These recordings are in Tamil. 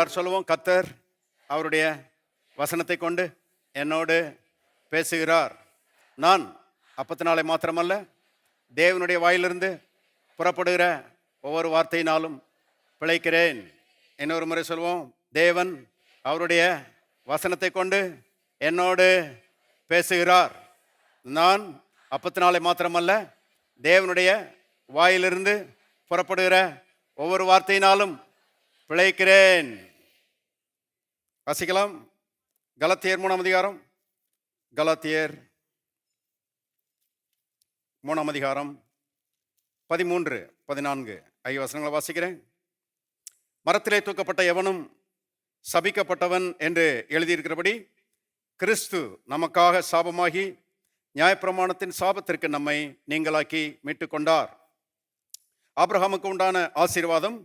எல்லாரும் சொல்லுவோம், கர்த்தர் அவருடைய வசனத்தை கொண்டு என்னோடு பேசுகிறார். நான் அப்பத்தினாலே மாத்திரமல்ல, தேவனுடைய வாயிலிருந்து புறப்படுகிற ஒவ்வொரு வார்த்தையினாலும் பிழைக்கிறேன். இன்னொரு முறை சொல்லுவோம், தேவன் அவருடைய வசனத்தை கொண்டு என்னோடு பேசுகிறார். நான் அப்பத்தினாலே மாத்திரமல்ல, தேவனுடைய வாயிலிருந்து புறப்படுகிற ஒவ்வொரு வார்த்தையினாலும் பிழைக்கிறேன். வாசிக்கலாம். கலாத்தியர் 3ஆம் அதிகாரம். கலாத்தியர் 3ஆம் அதிகாரம் 13, 14 ஐந்து வசனங்களை வாசிக்கிறேன். மரத்திலே தூக்கப்பட்ட எவனும் சபிக்கப்பட்டவன் என்று எழுதியிருக்கிறபடி கிறிஸ்து நமக்காக சாபமாகி நியாயப்பிரமாணத்தின் சாபத்திற்கு நம்மை நீங்களாக்கி மீட்டு கொண்டார். ஆபிரகாமுக்கு உண்டான ஆசீர்வாதம்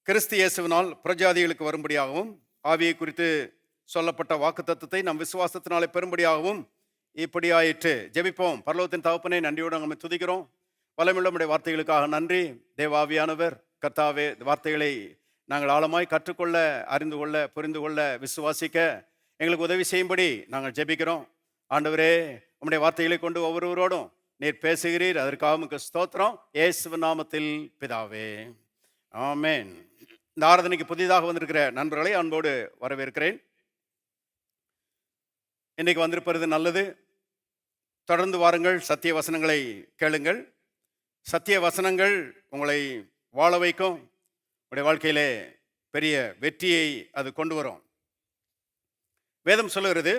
கிறிஸ்து இயேசுவினால் பிரஜாதிகளுக்கு வரும்படியாகவும், ஆவியை குறித்து சொல்லப்பட்ட வாக்குத்தத்தத்தை நம் விசுவாசத்தினாலே பெறும்படியாகவும் இப்படி ஆயிற்று. ஜெபிப்போம். பரலோகத்தின் தகப்பனே, நன்றியோடு நம்ம துதிக்கிறோம். வல்லமையுள்ள நம்முடைய வார்த்தைகளுக்காக நன்றி. தேவாவியானவர் கர்த்தாவே, வார்த்தைகளை நாங்கள் ஆழமாய் கற்றுக்கொள்ள, அறிந்து கொள்ள, புரிந்து கொள்ள, விசுவாசிக்க எங்களுக்கு உதவி செய்யும்படி நாங்கள் ஜெபிக்கிறோம். ஆண்டவரே, நம்முடைய வார்த்தைகளை கொண்டு ஒவ்வொருவரோடும் நீர் பேசுகிறீர். அதற்காக உமக்கு ஸ்தோத்திரம். இயேசுவின் நாமத்தில் பிதாவே, ஆமென். இந்த ஆராதனைக்கு புதிதாக வந்திருக்கிற நண்பர்களை அன்போடு வரவேற்கிறேன். இன்னைக்கு வந்திருப்பது நல்லது. தொடர்ந்து வாருங்கள், சத்திய வசனங்களை கேளுங்கள். சத்திய வசனங்கள் உங்களை வாழ வைக்கும். உங்களுடைய வாழ்க்கையிலே பெரிய வெற்றியை அது கொண்டு வரும். வேதம் சொல்லுகிறது,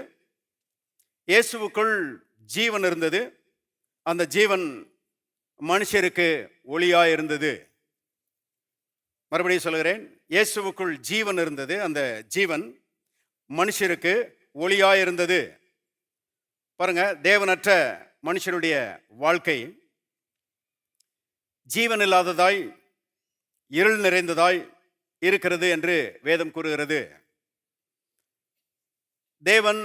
இயேசுவுக்குள் ஜீவன் இருந்தது, அந்த ஜீவன் மனுஷருக்கு ஒளியாய் இருந்தது. மறுபடியும் சொல்லுகிறேன், இயேசுவுக்குள் ஜீவன் இருந்தது, அந்த ஜீவன் மனுஷருக்கு ஒளியாய் இருந்தது. பாருங்க, தேவனற்ற மனுஷனுடைய வாழ்க்கை ஜீவன் இல்லாததாய், இருள் நிறைந்ததாய் இருக்கிறது என்று வேதம் கூறுகிறது. தேவன்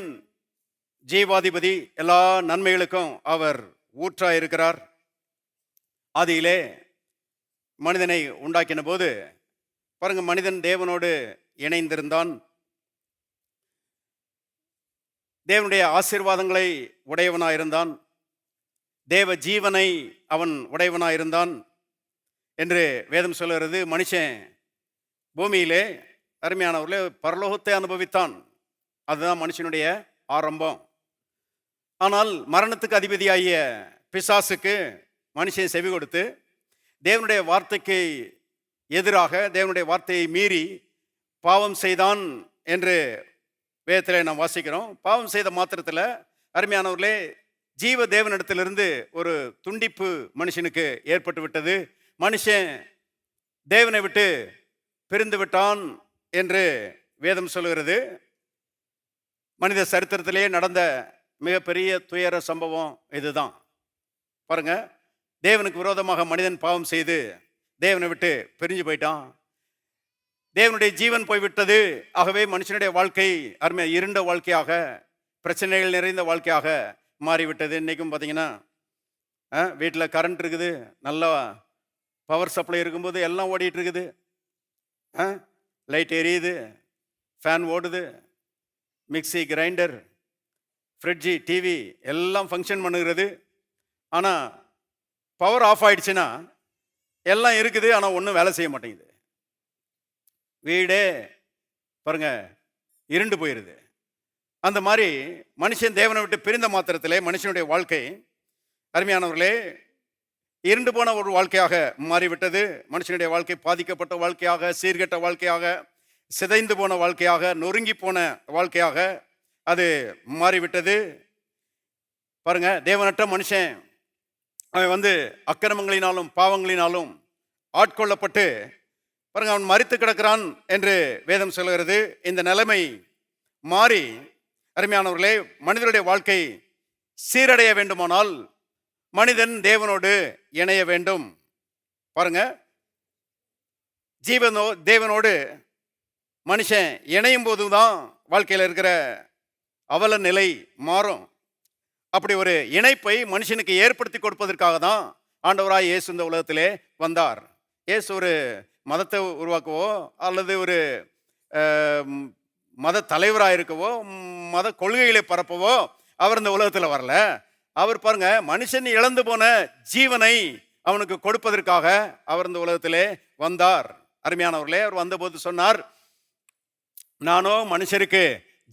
ஜீவாதிபதி, எல்லா நன்மைகளுக்கும் அவர் ஊற்றாயிருக்கிறார். ஆதியிலே மனிதனை உண்டாக்கின போது பாருங்க, மனிதன் தேவனோடு இணைந்திருந்தான். தேவனுடைய ஆசீர்வாதங்களை உடையவனாயிருந்தான். தேவ ஜீவனை அவன் உடையவனாயிருந்தான் என்று வேதம் சொல்லுகிறது. மனுஷன் பூமியிலே அருமையானவர்களே பரலோகத்தை அனுபவித்தான். அதுதான் மனுஷனுடைய ஆரம்பம். ஆனால் மரணத்துக்கு அதிபதியாகிய பிசாசுக்கு மனுஷன் செவி கொடுத்து தேவனுடைய வார்த்தைக்கு எதிராக, தேவனுடைய வார்த்தையை மீறி பாவம் செய்தான் என்று வேதத்தில் நாம் வாசிக்கிறோம். பாவம் செய்த மாத்திரத்தில் அருமையானவர்களே, ஜீவ தேவனிடத்திலிருந்து ஒரு துண்டிப்பு மனுஷனுக்கு ஏற்பட்டு விட்டது. மனுஷன் தேவனை விட்டு பிரிந்து விட்டான் என்று வேதம் சொல்லுகிறது. மனித சரித்திரத்திலே நடந்த மிகப்பெரிய துயர சம்பவம் இதுதான். பாருங்க, தேவனுக்கு விரோதமாக மனிதன் பாவம் செய்து தேவனை விட்டு பிரிஞ்சு போயிட்டான். தேவனுடைய ஜீவன் போய்விட்டது. ஆகவே மனுஷனுடைய வாழ்க்கை அருமை இருண்ட வாழ்க்கையாக, பிரச்சனைகள் நிறைந்த வாழ்க்கையாக மாறிவிட்டது. இன்றைக்கும் பார்த்தீங்கன்னா வீட்டில் கரண்ட் இருக்குது, நல்லா பவர் சப்ளை இருக்கும்போது எல்லாம் ஓடிட்டு இருக்குது. லைட் எரியுது, ஃபேன் ஓடுது, மிக்சி, கிரைண்டர், ஃப்ரிட்ஜி, டிவி எல்லாம் ஃபங்க்ஷன் பண்ணுகிறது. ஆனால் பவர் ஆஃப் ஆயிடுச்சுன்னா எல்லாம் இருக்குது, ஆனால் ஒன்றும் வேலை செய்ய மாட்டேங்குது. வீடே பாருங்க இருண்டு போயிடுது. அந்த மாதிரி மனுஷன் தேவனை விட்டு பிரிந்த மாத்திரத்திலே மனுஷனுடைய வாழ்க்கை அருமையானவர்களே இருண்டு போன ஒரு வாழ்க்கையாக மாறிவிட்டது. மனுஷனுடைய வாழ்க்கை பாதிக்கப்பட்ட வாழ்க்கையாக, சீர்கெட்ட வாழ்க்கையாக, சிதைந்து போன வாழ்க்கையாக, நொறுங்கி போன வாழ்க்கையாக அது மாறிவிட்டது. பாருங்க, தேவனற்ற மனுஷன் அவன் அக்கிரமங்களினாலும் பாவங்களினாலும் ஆட்கொள்ளப்பட்டு பாருங்க அவன் மரித்து கிடக்கிறான் என்று வேதம் சொல்கிறது. இந்த நிலைமை மாறி அருமையானவர்களே, மனிதனுடைய வாழ்க்கை சீரடைய வேண்டுமானால் மனிதன் தேவனோடு இணைய வேண்டும். பாருங்க, தேவனோடு மனுஷன் இணையும் போதுதான் வாழ்க்கையில் இருக்கிற அவல நிலை மாறும். அப்படி ஒரு இணைப்பை மனுஷனுக்கு ஏற்படுத்தி கொடுப்பதற்காக தான் ஆண்டவராய் இயேசு இந்த உலகத்திலே வந்தார். இயேசு ஒரு மதத்தை உருவாக்கவோ அல்லது ஒரு மத தலைவராக இருக்கவோ, மத கொள்கைகளை பரப்பவோ அவர் இந்த உலகத்தில் வரல. அவர் பாருங்க, மனுஷன் இழந்து போன ஜீவனை அவனுக்கு கொடுப்பதற்காக அவர் இந்த உலகத்திலே வந்தார். அருமையானவர்களே, அவர் வந்தபோது சொன்னார், நானோ மனுஷருக்கு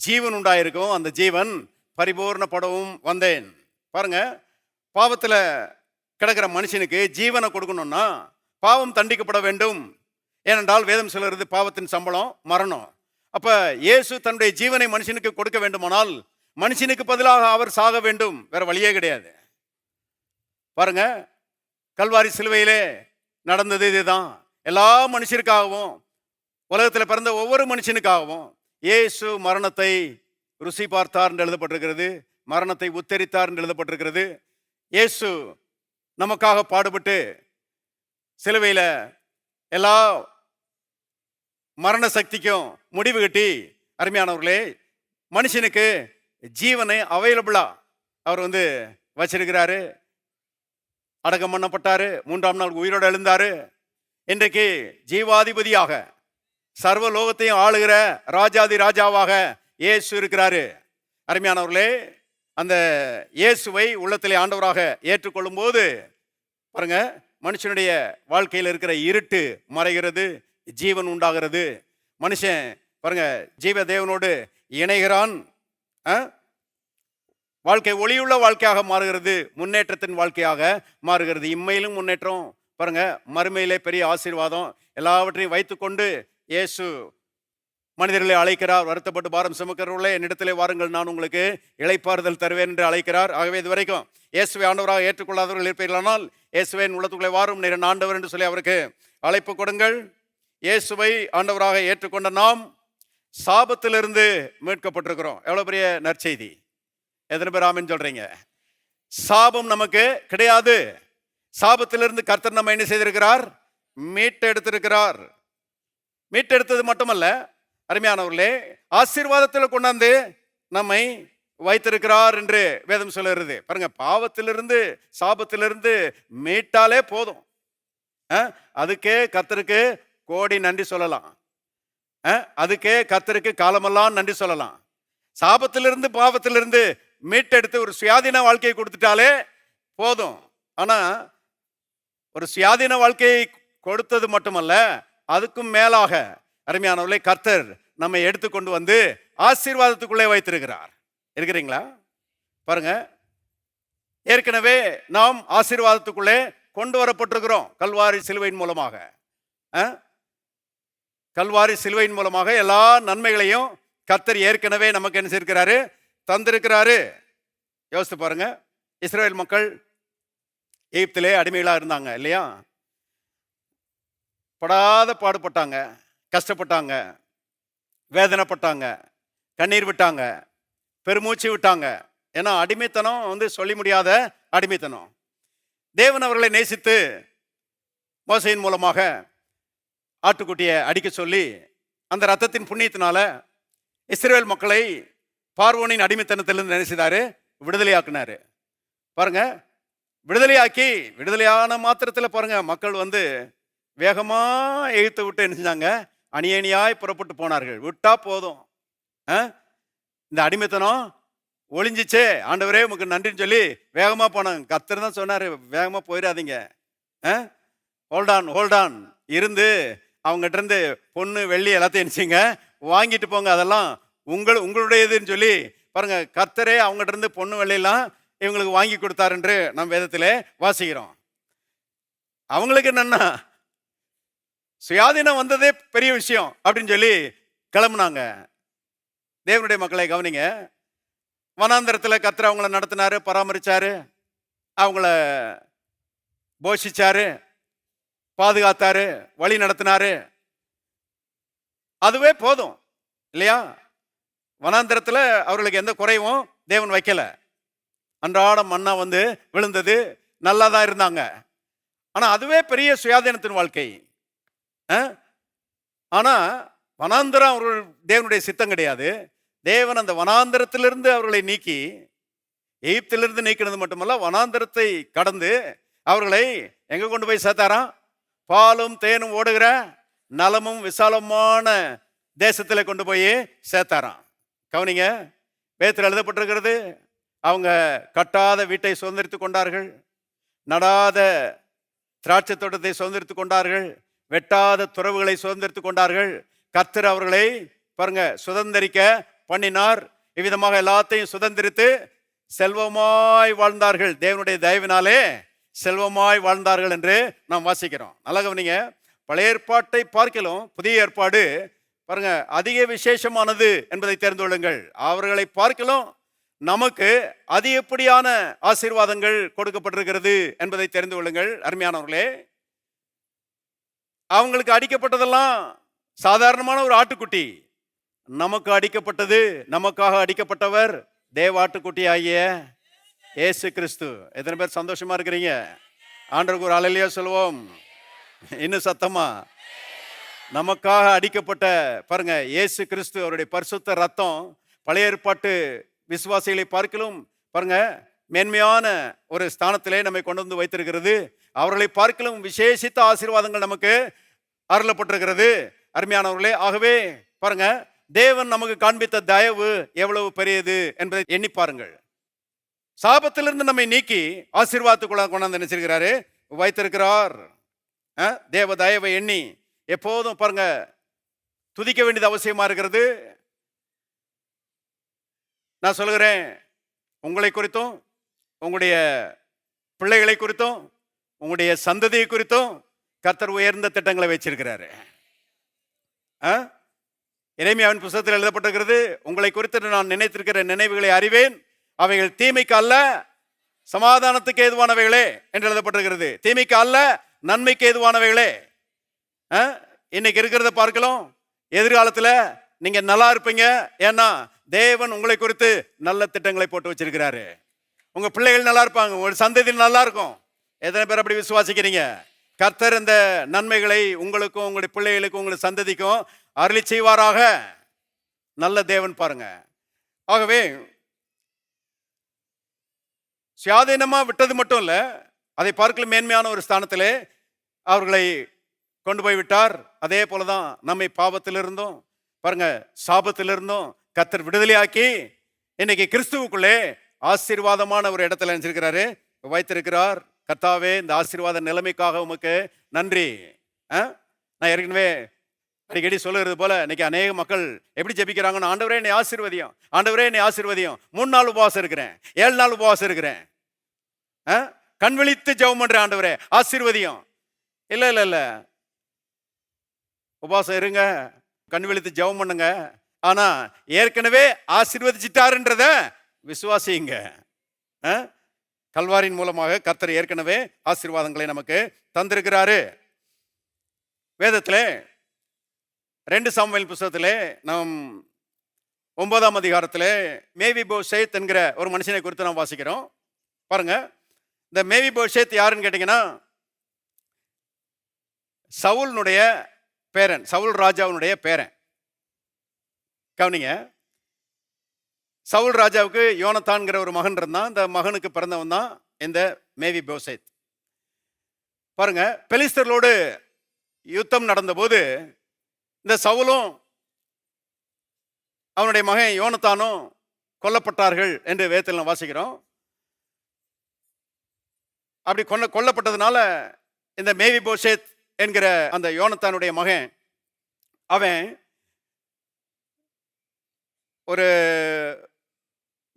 ஜீவன் உண்டாயிருக்கும், அந்த ஜீவன் பரிபூர்ணப்படவும் வந்தேன். பாருங்க, பாவத்தில் கிடக்கிற மனுஷனுக்கு ஜீவனை கொடுக்கணும்னா பாவம் தண்டிக்கப்பட வேண்டும். ஏனென்றால் வேதம் சொல்கிறது பாவத்தின் சம்பளம் மரணம். அப்ப இயேசு தன்னுடைய ஜீவனை மனுஷனுக்கு கொடுக்க வேண்டுமானால் மனுஷனுக்கு பதிலாக அவர் சாக வேண்டும், வேற வழியே கிடையாது. பாருங்க, கல்வாரி சிலுவையிலே நடந்தது இதுதான். எல்லா மனுஷருக்காகவும், உலகத்தில் பிறந்த ஒவ்வொரு மனுஷனுக்காகவும் இயேசு மரணத்தை ருசி பார்த்தார் என்று எழுதப்பட்டிருக்கிறது, மரணத்தை உத்தரித்தார் என்று எழுதப்பட்டிருக்கிறது. இயேசு நமக்காக பாடுபட்டு சிலுவையில் எல்லா மரண சக்திக்கும் முடிவு கட்டி, அருமையானவர்களே, மனுஷனுக்கு ஜீவனை அவைலபிளா அவர் வச்சிருக்கிறாரு. அடக்கம் பண்ணப்பட்டாரு, 3ஆம் நாள் உயிரோடு எழுந்தாரு. இன்றைக்கு ஜீவாதிபதியாக சர்வ லோகத்தையும் ஆளுகிற ராஜாதி ராஜாவாக இயேசு இருக்கிறாரு. அருமையானவர்களே, அந்த இயேசுவை உள்ளத்திலே ஆண்டவராக ஏற்றுக்கொள்ளும் போது பாருங்க, மனுஷனுடைய வாழ்க்கையில் இருக்கிற இருட்டு மறைகிறது, ஜீவன் உண்டாகிறது. மனுஷன் பாருங்க ஜீவ தேவனோடு இணைகிறான். வாழ்க்கை ஒளியுள்ள வாழ்க்கையாக மாறுகிறது, முன்னேற்றத்தின் வாழ்க்கையாக மாறுகிறது. இம்மையிலும் முன்னேற்றம், பாருங்க மறுமையிலே பெரிய ஆசீர்வாதம். எல்லாவற்றையும் வைத்துக்கொண்டு இயேசு மனிதர்களை அழைக்கிறார். வருத்தப்பட்டு பாரம் சுமக்கிறவர்களே, என்னிடத்திலே வாருங்கள், நான் உங்களுக்கு இளைப்பாறுதல் தருவேன் என்று அழைக்கிறார். ஆகவே இது வரைக்கும் இயேசுவை ஆண்டவராக ஏற்றுக்கொள்ளாதவர்கள் இருப்பீர்களானால் இயேசுவின் உள்ளத்துக்குள்ளே வாரும், நீர் ஆண்டவர் என்று சொல்லி அவருக்கு அழைப்பு கொடுங்கள். இயேசுவை ஆண்டவராக ஏற்றுக்கொண்ட நாம் சாபத்திலிருந்து மீட்கப்பட்டிருக்கிறோம். எவ்வளவு பெரிய நற்செய்தி! எத்தனை பேர் ஆமென் சொல்றீங்க? சாபம் நமக்கு கிடையாது. சாபத்திலிருந்து கர்த்தர் நம்ம என்ன செய்திருக்கிறார்? மீட்டெடுத்திருக்கிறார். மீட்டெடுத்தது மட்டுமல்ல, அருமையானவர்களே, ஆசீர்வாதத்தில் கொண்டாந்து நம்மை வைத்திருக்கிறார் என்று வேதம் சொல்லுகிறது. பாருங்க, பாவத்திலிருந்து சாபத்திலிருந்து மீட்டாலே போதும். அதுக்கே கர்த்தருக்கு கோடி நன்றி சொல்லலாம். அதுக்கே கர்த்தருக்கு காலமெல்லாம் நன்றி சொல்லலாம். சாபத்திலிருந்து பாவத்திலிருந்து மீட்டெடுத்து ஒரு சுயாதீன வாழ்க்கையை கொடுத்துட்டாலே போதும். ஆனா ஒரு சுயாதீன வாழ்க்கையை கொடுத்தது மட்டுமல்ல, அதுக்கும் மேலாக அருமையானவர்களே, கர்த்தர் நம்மை எடுத்துக்கொண்டு ஆசீர்வாதத்துக்குள்ளே வைத்திருக்கிறார். இருக்கிறீங்களா? பாருங்க, ஏற்கனவே நாம் ஆசீர்வாதத்துக்குள்ளே கொண்டு வரப்பட்டிருக்கிறோம் கல்வாரி சிலுவையின் மூலமாக. கல்வாரி சிலுவையின் மூலமாக எல்லா நன்மைகளையும் கர்த்தர் ஏற்கனவே நமக்கு என்ன செய்திருக்கிறாரு? தந்திருக்கிறாரு. யோசித்து பாருங்க, இஸ்ரவேல் மக்கள் எகிப்திலே அடிமைகளாக இருந்தாங்க இல்லையா? படாத பாடுபட்டாங்க, கஷ்டப்பட்டாங்க, வேதனைப்பட்டாங்க, கண்ணீர் விட்டாங்க, பெருமூச்சு விட்டாங்க. ஏன்னா அடிமைத்தனம் சொல்லி முடியாத அடிமைத்தனம். தேவன் அவர்களை நேசித்து மோசையின் மூலமாக ஆட்டுக்குட்டியை அடிக்க சொல்லி அந்த ரத்தத்தின் புண்ணியத்தினால இஸ்ரவேல் மக்களை பார்வோனின் அடிமைத்தனத்திலிருந்து நினைச்சாரு, விடுதலையாக்குனாரு. பாருங்க, விடுதலையான மாத்திரத்தில் பாருங்க, மக்கள் வேகமா எகிப்தை விட்டு என்ன செஞ்சாங்க? அணியணியாய் புறப்பட்டு போனார்கள். விட்டா போதும், இந்த அடிமைத்தனம் ஒளிஞ்சிச்சே, ஆண்டவரே உமக்கு நன்றின்னு சொல்லி வேகமா போனாங்க. கர்த்தர் தான் சொன்னாரு, வேகமா போயிடாதீங்க, ஹோல்டான் இருந்து அவங்ககிட்ட இருந்து பொண்ணு வெள்ளி எல்லாத்தையும் நினைச்சிங்க வாங்கிட்டு போங்க, அதெல்லாம் உங்களுடையதுன்னு சொல்லி பாருங்க, கர்த்தரே அவங்ககிட்ட இருந்து பொண்ணு வெள்ளியெல்லாம் இவங்களுக்கு வாங்கி கொடுத்தார் என்று நம் வேதத்திலே வாசிக்கிறோம். அவங்களுக்கு என்னன்னா சுயாதீனம் வந்ததே பெரிய விஷயம் அப்படின்னு சொல்லி கிளம்புனாங்க. தேவனுடைய மக்களை கவனிங்க, வனாந்தரத்தில் கர்த்தர் அவங்கள நடத்தினாரு, பராமரிச்சாரு, அவங்கள போஷிச்சாரு, பாதுகாத்தாரு, வழி நடத்தினாரு. அதுவே போதும் இல்லையா? வனாந்தரத்தில் அவர்களுக்கு எந்த குறைவும் தேவன் வைக்கல. அன்றாடம் மன்னா விழுந்தது, நல்லா தான் இருந்தாங்க. ஆனா அதுவே பெரிய சுயாதீனத்தின் வாழ்க்கை. ஆனா வனாந்தரம் அவர்கள் தேவனுடைய சித்தம் கிடையாது. தேவன் அந்த வனாந்தரத்திலிருந்து அவர்களை நீக்கி, எகிப்திலிருந்து நீக்கினது மட்டுமல்ல, வனாந்தரத்தை கடந்து அவர்களை எங்க கொண்டு போய் சேர்த்தாராம்? பாலும் தேனும் ஓடுகிற நலமும் விசாலமான தேசத்தில் கொண்டு போய் சேர்த்தாராம். கவனிங்க, வேதத்தில் எழுதப்பட்டிருக்கிறது, அவங்க கட்டாத வீட்டை சுதந்திரித்து கொண்டார்கள், நடாத திராட்சை தோட்டத்தை சுதந்திரித்து கொண்டார்கள், வெட்டாத துறவுகளை சுதந்திரித்து கொண்டார்கள். கர்த்தர் அவர்களை பாருங்க சுதந்திரிக்க பண்ணினார். இவ்விதமாக எல்லாத்தையும் சுதந்திரித்து செல்வமாய் வாழ்ந்தார்கள். தேவனுடைய தயவினாலே செல்வமாய் வாழ்ந்தார்கள் என்று நாம் வாசிக்கிறோம். நல்லா கவனிங்க, பழைய ஏற்பாட்டை பார்க்கலாம் புதிய ஏற்பாடு பாருங்க அதிக விசேஷமானது என்பதை தெரிந்து கொள்ளுங்கள். அவர்களை பார்க்கலாம் நமக்கு அதிகப்படியான ஆசீர்வாதங்கள் கொடுக்கப்பட்டிருக்கிறது என்பதை தெரிந்து கொள்ளுங்கள். அருமையானவர்களே, அவங்களுக்கு அடிக்கப்பட்டதெல்லாம் சாதாரணமான ஒரு ஆட்டுக்குட்டி, நமக்கு அடிக்கப்பட்டது, நமக்காக அடிக்கப்பட்டவர் தேவாட்டுக்குட்டி ஆகிய இயேசு கிறிஸ்து. எத்தனை பேர் சந்தோஷமா இருக்கிறீங்க? ஆண்டவருக்கு ஒரு அல்லேலூயா சொல்லுவோம். இன்னும் சத்தமா. நமக்காக அடிக்கப்பட்ட பாருங்க இயேசு கிறிஸ்து, அவருடைய பரிசுத்த ரத்தம் பழைய ஏற்பாட்டு விசுவாசிகளை பார்க்கலும் பாருங்க மேன்மையான ஒரு ஸ்தானத்திலே நம்மை கொண்டு வந்து வைத்திருக்கிறது. அவர்களை பார்க்கலும் விசேஷித்த ஆசீர்வாதங்கள் நமக்கு அருளப்பட்டிருக்கிறது. அருமையானவர்களே, ஆகவே பாருங்க தேவன் நமக்கு காண்பித்த தயவு எவ்வளவு பெரியது என்பதை எண்ணி பாருங்கள். சாபத்திலிருந்து நம்மை நீக்கி ஆசீர்வாதத்துக்குள்ள கொண்டாந்து நினைச்சிருக்கிறாரு, வைத்திருக்கிறார். தேவ தயவை எண்ணி எப்போதும் பாருங்க துதிக்க வேண்டியது அவசியமா இருக்கிறது. நான் சொல்லுகிறேன், உங்களை குறித்தும் உங்களுடைய பிள்ளைகளை குறித்தும் உங்களுடைய சந்ததியை குறித்தும் கர்த்தர் உயர்ந்த திட்டங்களை வச்சிருக்கிறாரு. எரேமியாவின் புத்தகத்தில் எழுதப்பட்டிருக்கிறது, உங்களை குறித்து நான் நினைத்திருக்கிற நினைவுகளை அறிவேன், அவைகள் தீமைக்கு அல்ல சமாதானத்துக்கு ஏதுவானவைகளே என்று எழுதப்பட்டிருக்கிறது. தீமைக்கு அல்ல நன்மைக்கு ஏதுவானவைகளே. இன்னைக்கு இருக்கிறத பார்க்கலாம், எதிர்காலத்தில் நீங்க நல்லா இருப்பீங்க. ஏன்னா தேவன் உங்களை குறித்து நல்ல திட்டங்களை போட்டு வச்சிருக்கிறாரு. உங்க பிள்ளைகள் நல்லா இருப்பாங்க, உங்க சந்ததி நல்லா இருக்கும். எத்தனை பேர் அப்படி விசுவாசிக்கிறீங்க? கர்த்தர் இந்த நன்மைகளை உங்களுக்கும் உங்களுடைய பிள்ளைகளுக்கும் உங்களுடைய சந்ததிக்கும் அருளி செய்வாராக. நல்ல தேவன் பாருங்க. ஆகவே சுயாதீனமா விட்டது மட்டும் இல்ல, அதை பார்க்கல மேன்மையான ஒரு ஸ்தானத்திலே அவர்களை கொண்டு போய் விட்டார். அதே போலதான் நம்மை பாவத்திலிருந்தும் பாருங்க சாபத்திலிருந்தும் கர்த்தர் விடுதலையாக்கி இன்னைக்கு கிறிஸ்துவுக்குள்ளே ஆசீர்வாதமான ஒரு இடத்துல நினைச்சிருக்கிறாரு, வைத்திருக்கிறார். கர்த்தாவே, இந்த ஆசீர்வாத நிலைமைக்காக உமக்கு நன்றி. நான் ஏற்கனவே அடிக்கடி சொல்லுறது போல இன்னைக்கு அநேக மக்கள் எப்படி ஜெபிக்கிறாங்கன்னு, ஆண்டவரே என்னை ஆசீர்வதியும், ஆண்டவரே என்னை ஆசீர்வதியும். 3 நாள் உபவாசம் இருக்கிறேன், 7 நாள் உபவாசம் இருக்கிறேன், கண் விழித்து ஜெபம் பண்றேன், ஆண்டவரே ஆசீர்வதியும். இல்ல இல்ல இல்ல, உபவாசம் இருங்க, கண் விழித்து ஜெபம் பண்ணுங்க. ஆனா ஏற்கனவே ஆசீர்வதிச்சிட்டாருன்றத விசுவாசிங்க. கல்வாரின் மூலமாக கர்த்தர் ஏற்கனவே ஆசீர்வாதங்களை நமக்கு தந்திருக்கிறாரு. வேதத்திலே 2 சாமுவேல் புத்தகத்திலே நாம் 9ஆம் அதிகாரத்திலே மேவிபோசேத் என்கிற ஒரு மனுஷனை குறித்து நாம் வாசிக்கிறோம். பாருங்க, இந்த மேவிபோசேத் யாருன்னு கேட்டீங்கன்னா, சவுலுடைய பேரன், சவுல் ராஜாவுடைய பேரன். கவனிங்க, சவுல் ராஜாவுக்கு யோனத்தான்கிற ஒரு மகன் இருந்தான். இந்த மகனுக்கு பிறந்தவன் தான் இந்த மேவிபோசேத். பாருங்க, பெலிஸ்தர்களோடு யுத்தம் நடந்தபோது இந்த சவுலும் அவனுடைய மகன் யோனத்தானும் கொல்லப்பட்டார்கள் என்று வேதத்தில் நாம் வாசிக்கிறோம். அப்படி கொல்லப்பட்டதுனால இந்த மேவிபோசேத் என்கிற அந்த யோனத்தானுடைய மகன், அவன் ஒரு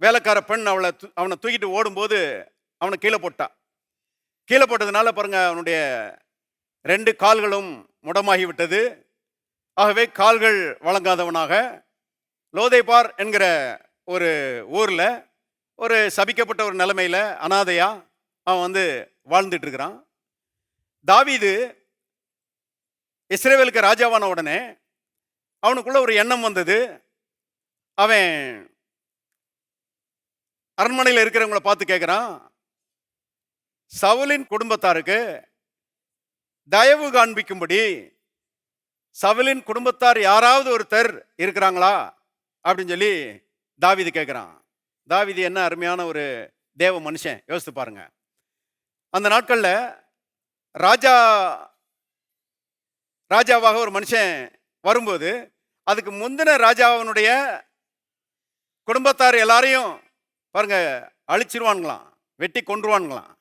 வேலைக்கார பெண் அவனை தூக்கிட்டு ஓடும்போது அவனை கீழே போட்டான். கீழே போட்டதுனால பாருங்க அவனுடைய 2 கால்களும் முடமாகி விட்டது. ஆகவே கால்கள் வழங்காதவனாக லோதேபார் என்கிற ஒரு ஊர்ல ஒரு சபிக்கப்பட்ட ஒரு நிலைமையில அனாதையா அவன் வாழ்ந்துட்டு இருக்கிறான். தாவீது இஸ்ரவேலுக்கு ராஜாவான உடனே அவனுக்குள்ள ஒரு எண்ணம் வந்தது. அவன் அரண்மனையில் இருக்கிறவங்களை பார்த்து கேட்கிறான், சவுலின் குடும்பத்தாருக்கு தயவு காண்பிக்கும்படி சவுலின் குடும்பத்தார் யாராவது ஒருத்தர் இருக்கிறாங்களா அப்படின்னு சொல்லி தாவீது கேட்கிறான். தாவீது என்ன அருமையான ஒரு தேவ மனுஷன், யோசித்து பாருங்க. அந்த நாட்கள்ல ராஜாவாக ஒரு மனுஷன் வரும்போது அதுக்கு முந்தின ராஜாவினுடைய குடும்பத்தார் எல்லாரையும் பாருங்க அழிச்சிருவானுங்களாம், வெட்டி கொன்றுவானுங்களாம்.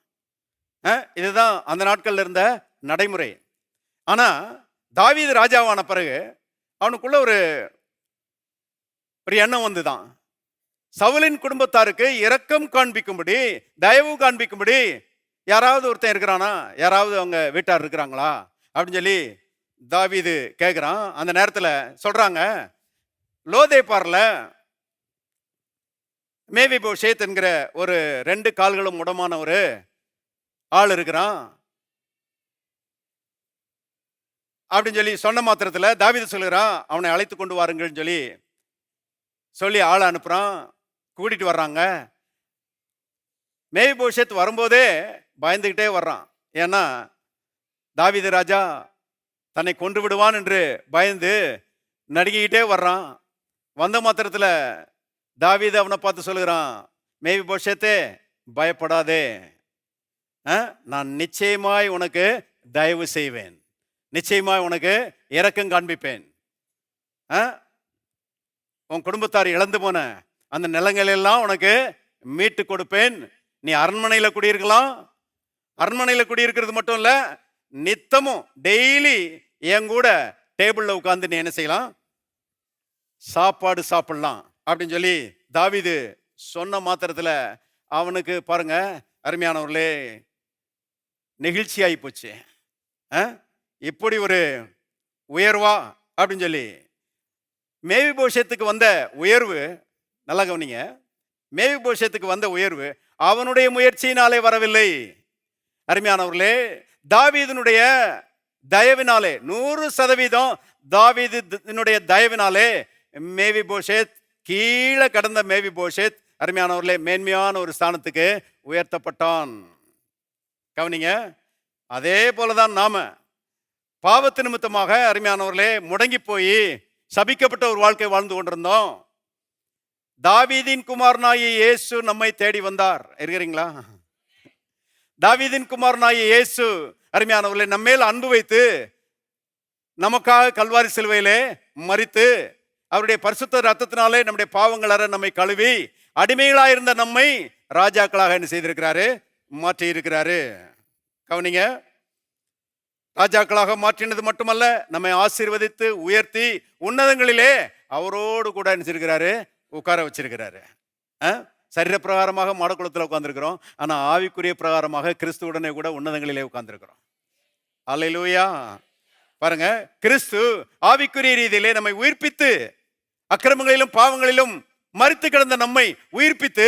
இதுதான் அந்த நாட்கள்ல இருந்த நடைமுறை. ஆனா தாவீது ராஜாவான பிறகு அவனுக்குள்ள ஒரு எண்ணம் வந்துதான், சவுலின் குடும்பத்தாருக்கு இரக்கம் காண்பிக்கும்படி, தயவு காண்பிக்கும்படி யாராவது ஒருத்தன் இருக்கிறானா, யாராவது அவங்க வீட்டார் இருக்கிறாங்களா அப்படின்னு சொல்லி தாவீது கேட்கிறான். அந்த நேரத்தில் சொல்றாங்க, லோதேபார்ல மேவிபோஷேத் என்கிற ஒரு 2 கால்களும் முடமான ஒரு ஆள் இருக்கிறான் அப்படின்னு சொல்லி சொன்ன மாத்திரத்தில் தாவீது சொல்லுகிறான், அவனை அழைத்து கொண்டு வாருங்கள்னு சொல்லி ஆளை அனுப்புறான். கூட்டிட்டு வர்றாங்க. மேவிபோஷேத் வரும்போதே பயந்துகிட்டே வர்றான். ஏன்னா தாவீது ராஜா தன்னை கொன்று விடுவான் என்று பயந்து நடுங்கிக்கிட்டே வர்றான். வந்த மாத்திரத்தில் தாவீது அவனை பார்த்து சொல்லுகிறான், மேவிபோஷேத்தே பயப்படாதே, நான் நிச்சயமாய் உனக்கு தயவு செய்வேன், நிச்சயமாய் உனக்கு இரக்கம் காண்பிப்பேன். உன் குடும்பத்தார் இழந்து போன அந்த நிலங்களெல்லாம் உனக்கு மீட்டு கொடுப்பேன். நீ அரண்மனையில் குடியிருக்கலாம். அரண்மனையில் குடியிருக்கிறது மட்டும் இல்ல, நித்தமும் டெய்லி என் கூட டேபிள்ல உட்கார்ந்து நீ என்ன செய்யலாம், சாப்பாடு சாப்பிடலாம் அப்படின்னு சொல்லி தாவீது சொன்ன மாத்திரத்தில் அவனுக்கு பாருங்க அருமையானவர்களே நெகிழ்ச்சி ஆகி போச்சு. இப்படி ஒரு உயர்வா அப்படின்னு சொல்லி மேவிபோஷேத்துக்கு வந்த உயர்வு, நல்லா கவனிங்க, மேவிபோஷேத்துக்கு வந்த உயர்வு அவனுடைய முயற்சியினாலே வரவில்லை. அருமையானவர்களே, தாவீதினுடைய தயவினாலே, 100% தாவீதினுடைய தயவினாலே மேவிபோஷேத், கீழே கடந்த மேவிபோஷேத் அருமையானவர்களே மேன்மையான ஒரு ஸ்தானத்துக்கு உயர்த்தப்பட்டான். கவனிங்க, அதே போலதான் நாம பாவத்து நிமித்தமாக அருமையானவர்களே முடங்கி போய் சபிக்கப்பட்ட ஒரு வாழ்க்கை வாழ்ந்து கொண்டிருந்தோம். தாவீதின் குமாரனாகிய இயேசு நம்மை தேடி வந்தார். இருக்கிறீங்களா? தாவீதின் குமாரனாகிய இயேசு அருமையானவர்களே நம்மேல் அன்பு வைத்து நமக்காக கல்வாரி சிலுவையிலே மரித்து அவருடைய பரிசுத்த ரத்தத்தினாலே நம்முடைய பாவங்களற நம்மை கழுவி அடிமைகளாயிருந்த நம்மை ராஜாக்களாக என்ன செய்திருக்கிறாரு, மாற்றி இருக்கிறாரு. கவனிங்க, ராஜாக்களாக மாற்றினது மட்டுமல்ல, நம்மை ஆசீர்வதித்து உயர்த்தி உன்னதங்களிலே அவரோடு கூட நினைச்சிருக்கிறாரு, உட்கார வச்சிருக்கிறாரு. சரீர பிரகாரமாக மாடக்குளத்தில் உட்கார்ந்துருக்கிறோம், ஆனா ஆவிக்குரிய பிரகாரமாக கிறிஸ்துவுடனே கூட உன்னதங்களிலே உட்கார்ந்துருக்கிறோம். அல்லேலூயா. பாருங்க, கிறிஸ்து ஆவிக்குரிய ரீதியிலே நம்மை உயிர்ப்பித்து அக்கிரமங்களிலும் பாவங்களிலும் மரித்து கிடந்த நம்மை உயிர்ப்பித்து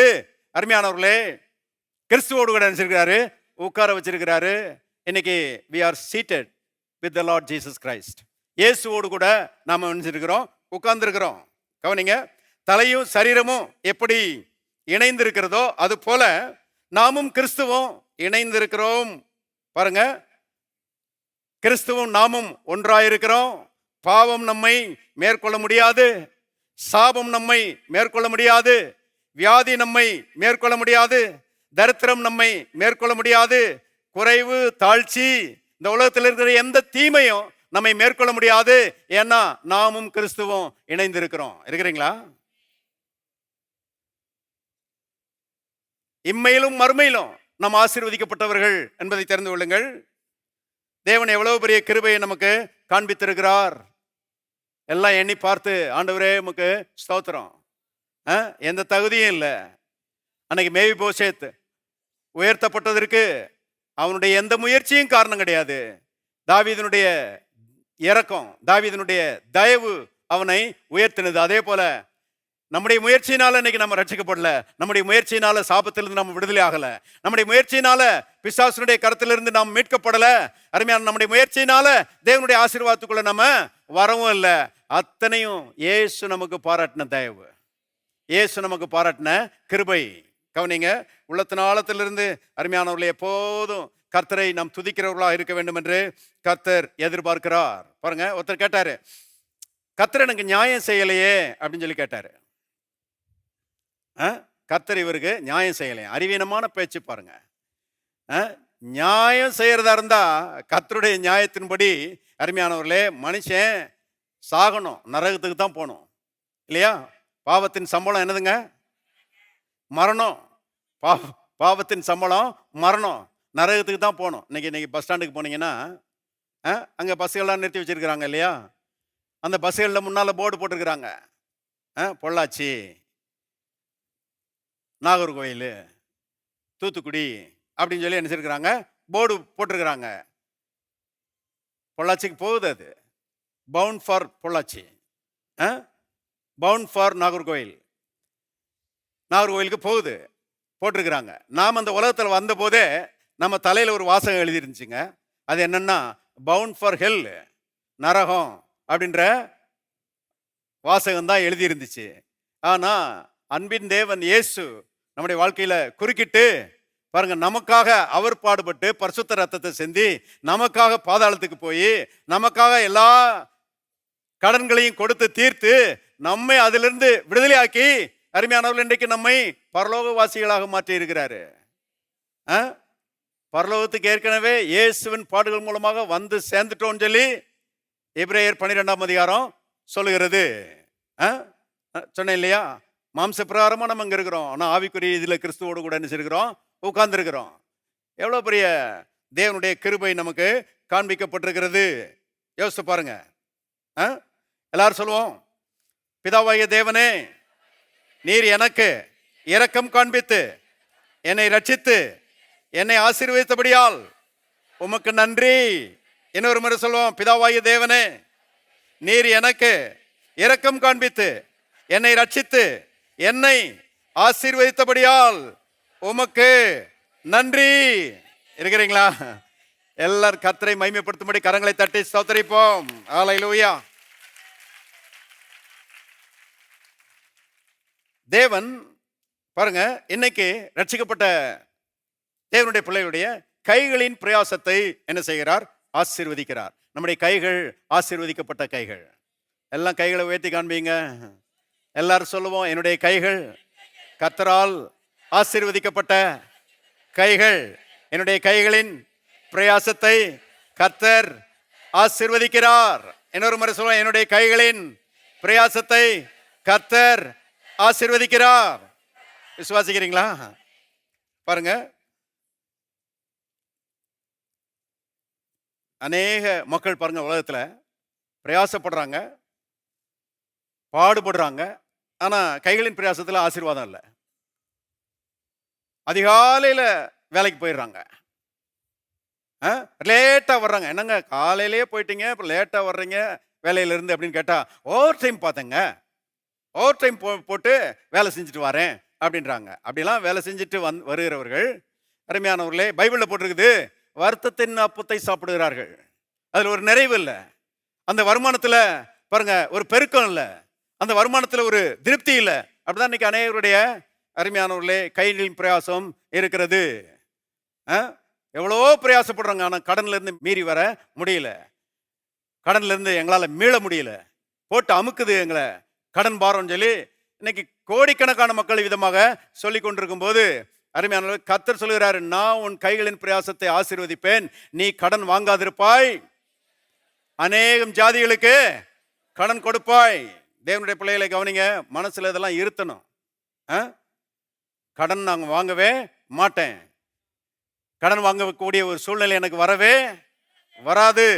அருமையானவர்களே கிறிஸ்துவோடு கூட நினைச்சிருக்கிறாரு, உட்கார வச்சிருக்கிறாரு. இன்னைக்கு we are seated with the Lord Jesus Christ. இயேசுவோடு கூட நாம நினைச்சிருக்கிறோம், உட்கார்ந்துருக்கிறோம். கவனிங்க, தலையும் சரீரமும் எப்படி இணைந்திருக்கிறதோ அது போல நாமும் கிறிஸ்துவும் இணைந்திருக்கிறோம். பாருங்க, கிறிஸ்துவும் நாமும் ஒன்றாயிருக்கிறோம். பாவம் நம்மை மேற்கொள்ள முடியாது, சாபம் நம்மை மேற்கொள்ள முடியாது, வியாதி நம்மை மேற்கொள்ள முடியாது, தரித்திரம் நம்மை மேற்கொள்ள முடியாது, குறைவு தாழ்ச்சி இந்த உலகத்தில் இருக்கிற எந்த தீமையும் நம்மை மேற்கொள்ள முடியாது. ஏன்னா நாமும் கிறிஸ்துவும் இணைந்திருக்கிறோம். இருக்கிறீங்களா? இம்மையிலும் மறுமையிலும் நாம் ஆசீர்வதிக்கப்பட்டவர்கள் என்பதை தெரிந்து கொள்ளுங்கள். தேவன் எவ்வளவு பெரிய கிருபையை நமக்கு காண்பித்திருக்கிறார். எல்லாம் எண்ணி பார்த்து ஆண்டவரே உமக்கு ஸ்தோத்திரம். எந்த தகுதியும் இல்லை. அன்னைக்கு மேவிபோஷேத் உயர்த்தப்பட்டதற்கு அவனுடைய எந்த முயற்சியும் காரணம் கிடையாது. தாவீதினுடைய இரக்கம், தாவீதினுடைய தயவு அவனை உயர்த்தினது. அதே போல நம்முடைய முயற்சியினால இன்னைக்கு நம்ம ரட்சிக்கப்படல, நம்முடைய முயற்சியினால சாபத்திலிருந்து நம்ம விடுதலை ஆகல, நம்முடைய முயற்சியினால பிசாசுனுடைய கருத்திலிருந்து நாம் மீட்கப்படல, அருமையான நம்முடைய முயற்சியினால தேவனுடைய ஆசீர்வாதத்துக்குள்ள நம்ம வரவும் இல்லை. அத்தனையும் இயேசு நமக்கு பாராட்டின தயவு, இயேசு நமக்கு பாராட்டின கிருபை. கவனிங்க, உள்ளத்தின் ஆழத்திலிருந்து அருமையானவர்களே எப்போதும் கர்த்தரை நாம் துதிக்கிறவர்களாக இருக்க வேண்டும் என்று கர்த்தர் எதிர்பார்க்கிறார். பாருங்க, ஒருத்தர் கேட்டாரு, கர்த்தர் எனக்கு நியாயம் செய்யலையே அப்படின்னு சொல்லி கேட்டாரு. கர்த்தர் இவருக்கு நியாயம் செய்யலையே. அறிவீனமான பேச்சு பாருங்க. நியாயம் செய்யறதா இருந்தா கர்த்தருடைய நியாயத்தின்படி அருமையானவர்களே மனுஷன் சாகணும், நரகத்துக்கு தான் போகணும் இல்லையா? பாவத்தின் சம்பளம் என்னதுங்க? மரணம். பாவத்தின் சம்பளம் மரணம், நரகத்துக்கு தான் போகணும். இன்னைக்கு பஸ் ஸ்டாண்டுக்கு போனீங்கன்னா அங்கே பஸ்ஸுகள்லாம் நிறுத்தி வச்சிருக்கிறாங்க இல்லையா? அந்த பஸ்ஸுகளில் முன்னால் போர்டு போட்டிருக்கிறாங்க, பொள்ளாச்சி, நாகர்கோவில், தூத்துக்குடி அப்படின்னு சொல்லி நினைச்சிருக்கிறாங்க, போர்டு போட்டிருக்கிறாங்க. பொள்ளாச்சிக்கு போகுது, அது bound for Pollachi, bound for Nagercoil, நாகர்கோவிலுக்கு போகுது போட்டிருக்கிறாங்க. நாம் அந்த உலகத்தில் வந்த போதே நம்ம தலையில் ஒரு வாசகம் எழுதிருந்துச்சுங்க. அது என்னன்னா, பவுண்ட் ஃபார் ஹெல், நரகம் அப்படின்ற வாசகம் தான் எழுதியிருந்துச்சு. ஆனால் அன்பின் தேவன் இயேசு நம்முடைய வாழ்க்கையில் குறுக்கிட்டு பாருங்க, நமக்காக அவர் பாடுபட்டு பரிசுத்த ரத்தத்தை சிந்தி நமக்காக பாதாளத்துக்கு போய் நமக்காக எல்லா கடன்களையும் கொடுத்து தீர்த்து நம்மை அதிலிருந்து விடுதலையாக்கி அருமையானவர்கள் இன்றைக்கு நம்மை பரலோகவாசிகளாக மாற்றி இருக்கிறாரு. பரலோகத்துக்கு ஏற்கனவே இயேசுவின் பாடுகள் மூலமாக வந்து சேர்ந்துட்டோம்னு சொல்லி எபிரேயர் 12ஆம் அதிகாரம் சொல்லுகிறது. சொன்னேன் இல்லையா? மாம்ச பிரகாரமா நம்ம இங்க இருக்கிறோம், ஆனால் ஆவிக்குரிய இதில் கிறிஸ்துவோடு கூட என்ன செய்கிறோம்? உட்கார்ந்துருக்கிறோம். எவ்வளோ பெரிய தேவனுடைய கிருபை நமக்கு காண்பிக்கப்பட்டிருக்கிறது. யோசித்து பாருங்க. எல்லாரும் சொல்லுவோம், பிதாவாகிய தேவனே, நீர் எனக்கு இரக்கம் காண்பித்து என்னை ரட்சித்து என்னை ஆசீர்வதித்தபடியால் உமக்கு நன்றி. இன்னொரு முறை சொல்லுவோம், பிதாவாகிய தேவனே, நீர் எனக்கு இரக்கம் காண்பித்து என்னை ரட்சித்து என்னை ஆசீர்வதித்தபடியால் உமக்கு நன்றி. இருக்கிறீங்களா? எல்லாரும் கர்த்தரை மகிமைப்படுத்தும்படி கரங்களை தட்டி ஸ்தோத்திரிப்போம். ஹல்லேலூயா. தேவன் பாருங்க, இன்னைக்கு ரட்சிக்கப்பட்ட தேவனுடைய பிள்ளைகளுடைய கைகளின் பிரயாசத்தை என்ன செய்கிறார்? ஆசீர்வதிக்கிறார். நம்முடைய கைகள் ஆசீர்வதிக்கப்பட்ட கைகள். எல்லாம் கைகளை உயர்த்தி காண்பீங்க. எல்லாரும் சொல்லுவோம், என்னுடைய கைகள் கர்த்தரால் ஆசீர்வதிக்கப்பட்ட கைகள். என்னுடைய கைகளின் பிரயாசத்தை கர்த்தர் ஆசீர்வதிக்கிறார். இன்னொரு முறை சொல்லுவோம், என்னுடைய கைகளின் பிரயாசத்தை கர்த்தர் ஆசீர்வதிக்கிறார். விசுவாசிக்கிறீங்களா? பாருங்க, அநேக மக்கள் பாருங்க உலகத்தில் பிரயாசப்படுறாங்க, பாடுபடுறாங்க, ஆனால் கைகளின் பிரயாசத்தில் ஆசீர்வாதம் இல்லை. அதிகாலையில் வேலைக்கு போயிடுறாங்க, லேட்டாக வர்றாங்க. என்னங்க காலையிலேயே போயிட்டீங்க, இப்போ லேட்டாக வர்றீங்க வேலையிலேருந்து அப்படின்னு கேட்டால், ஓவர் டைம் பார்த்தேங்க, ஓவர் டைம் போட்டு வேலை செஞ்சுட்டு வரேன் அப்படின்றாங்க. அப்படிலாம் வேலை செஞ்சுட்டு வருகிறவர்கள் அருமையானவர்களே, பைபிளில் போட்டிருக்குது, வருத்தத்தின் அப்பத்தை சாப்பிடுகிறார்கள். அதில் ஒரு நிறைவு இல்லை. அந்த வருமானத்தில் பாருங்க ஒரு பெருக்கம் இல்லை, அந்த வருமானத்தில் ஒரு திருப்தி இல்லை. அப்படிதான் இன்னைக்கு அநேகருடைய அருமையானவர்களே கைகளின் பிரயாசம் இருக்கிறது. எவ்வளோ பிரயாசப்படுறாங்க, ஆனால் கடன்ல இருந்து மீறி வர முடியல, கடன்ல இருந்து எங்களால் மீள முடியல, போட்டு அமுக்குது எங்களை கடன் பாரம் சொல்லி இன்னைக்கு கோடிக்கணக்கான மக்கள் விதமாக சொல்லி கொண்டிருக்கும் போது அருமையான கர்த்தர் சொல்கிறாரு, நான் உன் கைகளின் பிரயாசத்தை ஆசீர்வதிப்பேன், நீ கடன் வாங்காதிருப்பாய், அநேகம் ஜாதிகளுக்கு கடன் கொடுப்பாய். தேவனுடைய பிள்ளைகளை கவனிங்க, மனசுல இதெல்லாம் இருத்தணும். கடன் நாங்கள் வாங்கவே மாட்டேன், கடன் வாங்கக்கூடிய ஒரு சூழ்நிலை எனக்கு வரவே வராது.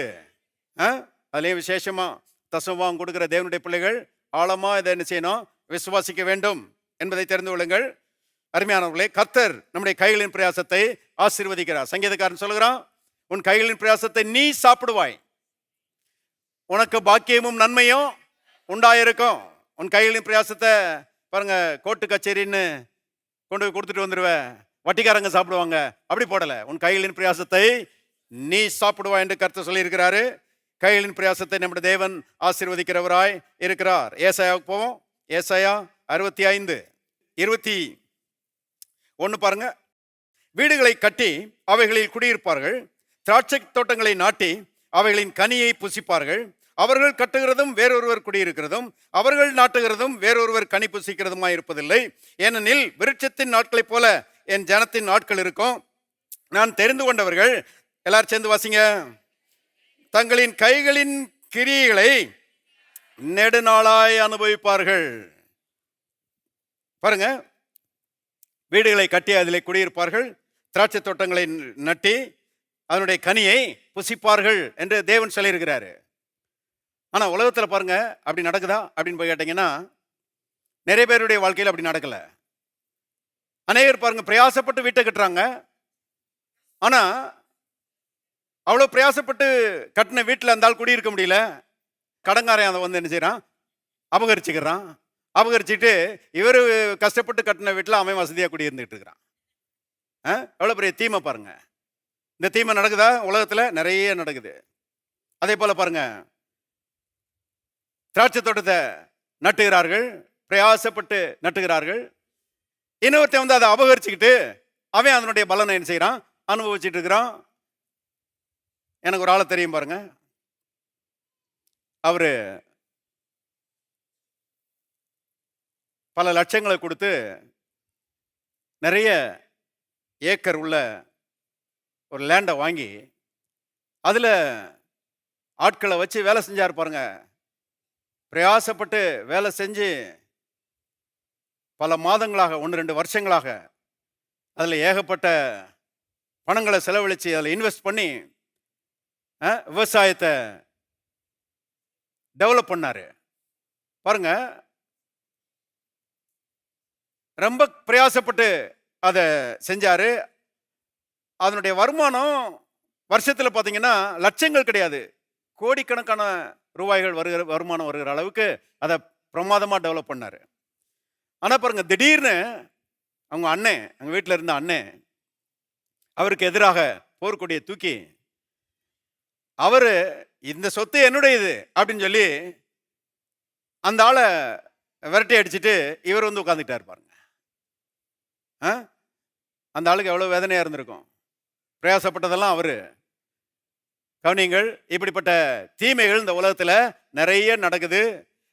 அதுலேயும் விசேஷமா தசமம் கொடுக்கிற தேவனுடைய பிள்ளைகள் ஆழமா இதை என்ன செய்யணும்? விசுவாசிக்க வேண்டும் என்பதை தெரிந்து கொள்ளுங்கள். அருமையானவர்களே, கர்த்தர் நம்முடைய கைகளின் பிரயாசத்தை ஆசீர்வதிக்கிறார். சங்கீதக்காரன் சொல்கிறான், உன் கைகளின் பிரயாசத்தை நீ சாப்பிடுவாய், உனக்கு பாக்கியமும் நன்மையும் உண்டாயிருக்கும். உன் கைகளின் பிரயாசத்தை பாருங்க, கோர்ட்டு கச்சேரின்னு கொண்டு போய் கொடுத்துட்டு வந்துடுவேன், வட்டிக்காரங்க சாப்பிடுவாங்க, அப்படி போடலை. உன் கைகளின் பிரயாசத்தை நீ சாப்பிடுவாய் என்று கர்த்தர் சொல்லியிருக்கிறாரு. கைகளின் பிரயாசத்தை நம்முடைய தேவன் ஆசீர்வதிக்கிறவராய் இருக்கிறார். ஏசாயாவுக்கு போவோம். ஏசாயா 65:21 பாருங்க. வீடுகளை கட்டி அவைகளில் குடியிருப்பார்கள், திராட்சை தோட்டங்களை நாட்டி அவைகளின் கனியை புசிப்பார்கள். அவர்கள் கட்டுகிறதும் வேறொருவர் குடியிருக்கிறதும் அவர்கள் நாட்டுகிறதும் வேறொருவர் கனி புசிக்கிறதுமாய் இருப்பதில்லை. ஏனெனில் விருட்சத்தின் நாட்களைப் போல என் ஜனத்தின் நாட்கள் இருக்கும். நான் தெரிந்து கொண்டவர்கள், எல்லாரும் சேர்ந்து வாசிங்க, தங்களின் கைகளின் கிரியைகளை நெடுநாளாய் அனுபவிப்பார்கள். பாருங்க, வீடுகளை கட்டி அதிலே குடியிருப்பார்கள், திராட்சை தோட்டங்களை நட்டி அதனுடைய கனியை புசிப்பார்கள் என்று தேவன் சொல்லியிருக்கிறாரு. ஆனா உலகத்துல பாருங்க, அப்படி நடக்குதா அப்படின்னு போய் கேட்டீங்கன்னா நிறைய பேருடைய வாழ்க்கையில் அப்படி நடக்கல. அநேகர் பாருங்க பிரயாசப்பட்டு வீட்டை கட்டுறாங்க. ஆனா அவ்வளவு பிரயாசப்பட்டு கட்டின வீட்டில் அந்த ஆள் குடியிருக்க முடியல. கடங்காரன் அதை வந்து என்ன செய்யறான், அபகரிச்சுக்கிறான். அபகரிச்சுட்டு இவர் கஷ்டப்பட்டு கட்டின வீட்டில் அவன் வசதியாக குடியிருந்துட்டு இருக்கிறான். எவ்வளோ பெரிய தீமை பாருங்க. இந்த தீமை நடக்குதா உலகத்தில்? நிறைய நடக்குது. அதே போல பாருங்க, திராட்சை தோட்டத்தை நட்டுகிறார்கள், பிரயாசப்பட்டு நட்டுகிறார்கள். இன்னொருத்தன் வந்து அதை அபகரிச்சுக்கிட்டு அவன் அதனுடைய பலனை என்ன செய்யறான், அனுபவிச்சுட்டு இருக்கிறான். எனக்கு ஒரு ஆளை தெரியும் பாருங்க. அவரு பல லட்சங்களை கொடுத்து நிறைய ஏக்கர் உள்ள ஒரு லேண்டை வாங்கி அதுல ஆட்களை வச்சு வேலை செஞ்சாரு பாருங்க. பிரயாசப்பட்டு வேலை செஞ்சு பல மாதங்களாக, 1-2 வருஷங்களாக அதுல ஏகப்பட்ட பணங்களை செலவழிச்சு அதில் இன்வெஸ்ட் பண்ணி விவசாயத்தை டெவலப் பண்ணாரு பாருங்க. ரொம்ப பிரயாசப்பட்டு அதை செஞ்சாரு. அதனுடைய வருமானம் வருஷத்தில் பார்த்தீங்கன்னா லட்சங்கள் கிடையாது, கோடிக்கணக்கான ரூபாய்கள் வருகிற வருமானம் வருகிற அளவுக்கு அதை பிரமாதமாக டெவலப் பண்ணாரு. ஆனால் பாருங்க, திடீர்னு அவங்க அண்ணன், அவங்க வீட்டில் இருந்த அண்ணன் அவருக்கு எதிராக போர்க்கொடியை தூக்கி அவரு இந்த சொத்து என்னுடையது அப்படின்னு சொல்லி அந்த ஆளை விரட்டி அடிச்சுட்டு இவர் வந்து உட்காந்துக்கிட்டாரு பாருங்க. அந்த ஆளுக்கு எவ்வளவு வேதனையா இருந்திருக்கும். பிரயாசப்பட்டதெல்லாம் அவரு. கவனிங்கள், இப்படிப்பட்ட தீமைகள் இந்த உலகத்துல நிறைய நடக்குது.